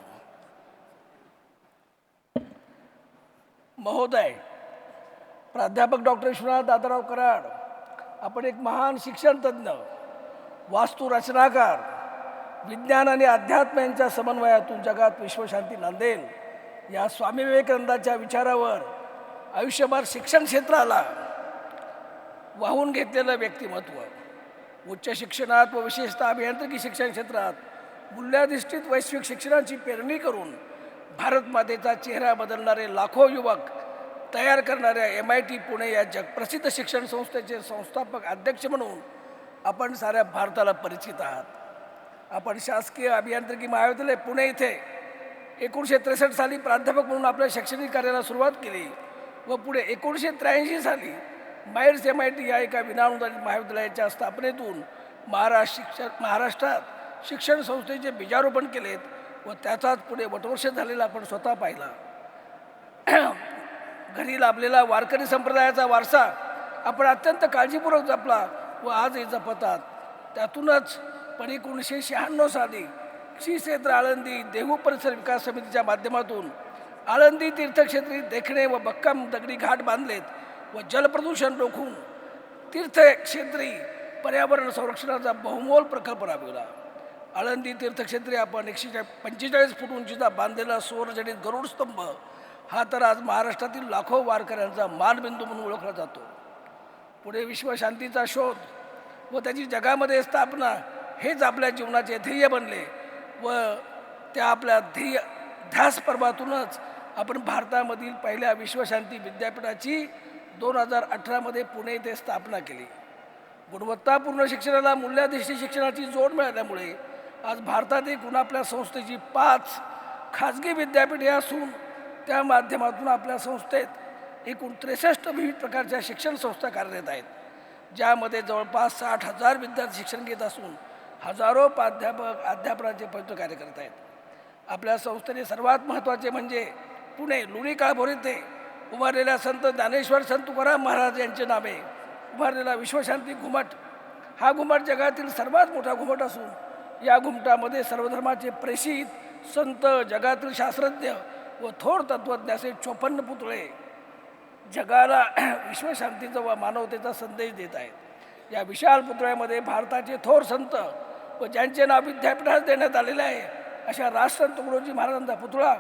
महोदय, प्राध्यापक doctor Vishwanath Dadarao Karad, आपण एक महान शिक्षण तज्ञ, वास्तु रचनाकार, विज्ञान आणि अध्यात्म यांच्या समन्वयातून जगात विश्वशांती नांदेल या स्वामी विवेकानंदांच्या विचारावर आयुष्यभर शिक्षण क्षेत्राला वाहून घेतलेलं व्यक्तिमत्व, उच्च शिक्षणात व विशेषतः अभियांत्रिकी शिक्षण क्षेत्रात मूल्याधिष्ठित वैश्विक शिक्षणाची पेरणी करून भारत मातेचा चेहरा बदलणारे लाखो युवक तयार करणाऱ्या MIT पुणे या जगप्रसिद्ध शिक्षण संस्थेचे संस्थापक अध्यक्ष म्हणून आपण साऱ्या भारताला परिचित आहात. आपण शासकीय अभियांत्रिकी महाविद्यालय पुणे इथे 1963 साली प्राध्यापक म्हणून आपल्या शैक्षणिक कार्याला सुरुवात केली व पुढे 1983 साली मायर्स MIT या एका विनाअनुदानित महाविद्यालयाच्या स्थापनेतून महाराष्ट्रात शिक्षण संस्थेचे बीजारोपण केलेत व त्याचाच पुढे वटवर्ष झालेला आपण स्वतः पाहिला. घरी लाभलेला वारकरी संप्रदायाचा वारसा आपण अत्यंत काळजीपूर्वक जपला व आजही जपतात. त्यातूनच पण 1996 साली श्री क्षेत्र आळंदी देहू परिसर विकास समितीच्या माध्यमातून आळंदी तीर्थक्षेत्री देखणे व बक्कम दगडी घाट बांधलेत व जलप्रदूषण रोखून तीर्थक्षेत्री पर्यावरण संरक्षणाचा बहुमोल प्रकल्प राबविला. आळंदी तीर्थक्षेत्री आपण 145 फूट उंचीचा बांधलेला सुवर्णजडित गरुड स्तंभ हा तर आज महाराष्ट्रातील लाखो वारकऱ्यांचा मानबिंदू म्हणून ओळखला जातो. पुढे विश्वशांतीचा शोध व त्याची जगामध्ये स्थापना हेच आपल्या जीवनाचे ध्येय बनले व त्या आपल्या ध्यास पर्वातूनच आपण भारतामधील पहिल्या विश्वशांती विद्यापीठाची 2018 मध्ये पुणे येथे स्थापना केली. गुणवत्तापूर्ण शिक्षणाला मूल्याधिष्ठित शिक्षणाची जोड मिळाल्यामुळे आज भारतात एकूण आपल्या संस्थेची 5 खाजगी विद्यापीठे असून त्या माध्यमातून आपल्या संस्थेत एकूण 63 विविध प्रकारच्या शिक्षण संस्था कार्यरत आहेत, ज्यामध्ये जवळपास 60,000 विद्यार्थी शिक्षण घेत असून हजारो प्राध्यापक अध्यापनाचे पवित्र कार्य करत आहेत. आपल्या संस्थेने सर्वात महत्त्वाचे म्हणजे पुणे लोणी काळभोर येथे उभारलेल्या संत ज्ञानेश्वर संत तुकाराम महाराज यांचे नावे उभारलेला विश्वशांती घुमट हा घुमट जगातील सर्वात मोठा घुमट असून या घुमटामध्ये सर्व धर्माचे प्रेषित संत, जगातील शास्त्रज्ञ व थोर तत्त्वज्ञाचे 54 पुतळे जगाला विश्वशांतीचा व मानवतेचा संदेश देत आहेत. या विशाल पुतळ्यामध्ये भारताचे थोर संत व ज्यांचे नाव विद्यापीठात देण्यात आलेले आहे अशा राष्ट्र तुकडोजी महाराजांचा पुतळा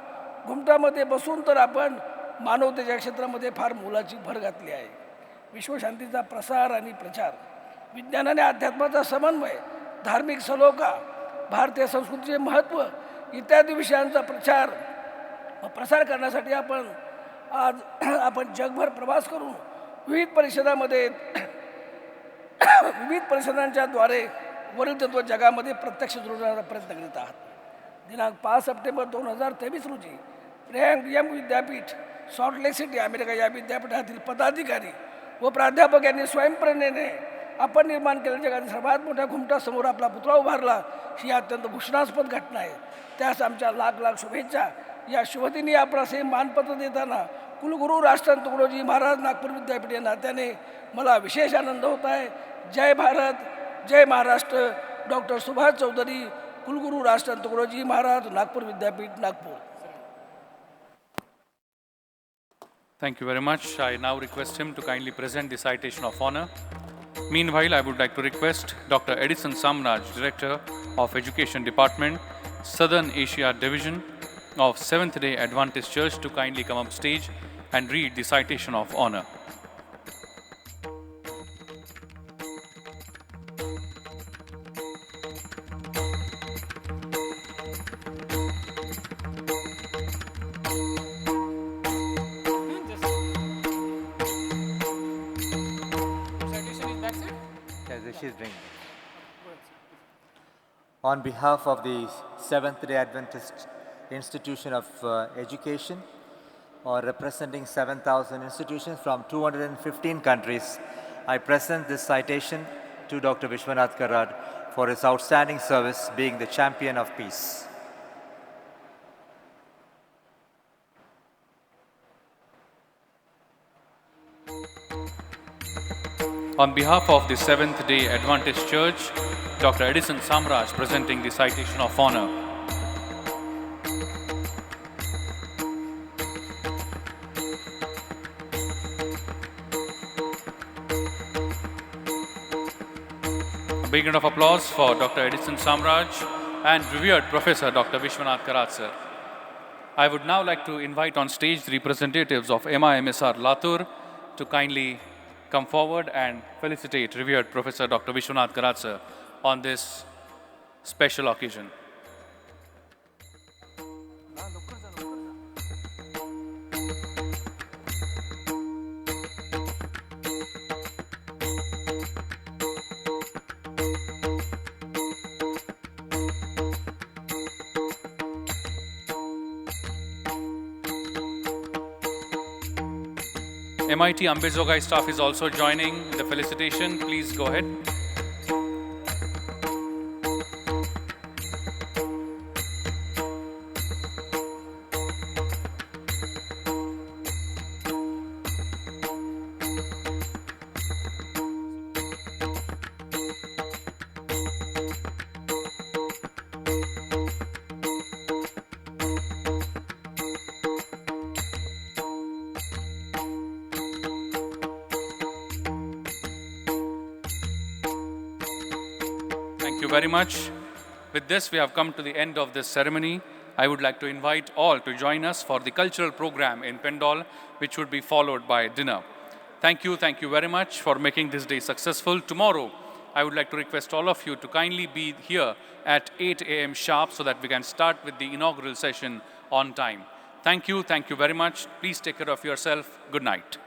घुमटामध्ये बसून तर आपण मानवतेच्या क्षेत्रामध्ये फार मोलाची भर घातली आहे. विश्वशांतीचा प्रसार आणि प्रचार, विज्ञान आणि अध्यात्माचा समन्वय, धार्मिक सलोखा भारतीय संस्कृतीचे महत्त्व इत्यादी विषयांचा प्रसार करण्यासाठी आपण जगभर प्रवास करून विविध परिषदांमध्ये विविध परिषदांच्या द्वारे वरील तत्व जगामध्ये प्रत्यक्ष जोडण्याचा प्रयत्न करीत आहात. दिनांक 5 सप्टेंबर 2023 रोजी यम विद्यापीठ सॉल्ट लेक सिटी अमेरिका या विद्यापीठातील पदाधिकारी व प्राध्यापक यांनी स्वयंप्रेरणेने आपण निर्माण केलेल्या जगातील सर्वात मोठ्या घुमटासमोर आपला पुतळा उभारला. ही अत्यंत भूषणास्पद घटना आहे. त्यास आमच्या लाख लाख शुभेच्छा. या शुभदिनी आपणास हे मानपत्र देताना कुलगुरू राष्ट्रसंत तुकडोजी महाराज नागपूर विद्यापीठ या नात्याने मला विशेष आनंद होत आहे. जय भारत, जय महाराष्ट्र. डॉक्टर सुभाष चौधरी, कुलगुरू राष्ट्रसंत तुकडोजी महाराज नागपूर विद्यापीठ, Nagpur. Thank you very much. I now request him to kindly present the citation of honor. Meanwhile, I would like to request Dr. Edison Samraj, Director of Education Department, Southern Asia Division of Seventh-day Adventist Church, to kindly come up stage and read the citation of honor. On behalf of the Seventh-day Adventist Institution of Education, or representing 7,000 institutions from 215 countries, I present this citation to Dr. Vishwanath Karad for his outstanding service being the champion of peace. On behalf of the Seventh-day Adventist Church, Dr. Edison Samraj presenting the citation of honor. A big round of applause for Dr. Edison Samraj and revered Professor Dr. Vishwanath Karad, sir. I would now like to invite on stage the representatives of MIMSR Latur to kindly come forward and felicitate revered Professor Dr. Vishwanath Karad, sir, on this special occasion. MIT Ambezogai staff is also joining the felicitation. Please go ahead. Thank you very much. With this, we have come to the end of this ceremony. I would like to invite all to join us for the cultural program in Pendal, which would be followed by dinner. Thank you very much for making this day successful. Tomorrow, I would like to request all of you to kindly be here at 8 a.m. sharp so that we can start with the inaugural session on time. Thank you very much. Please take care of yourself. Good night.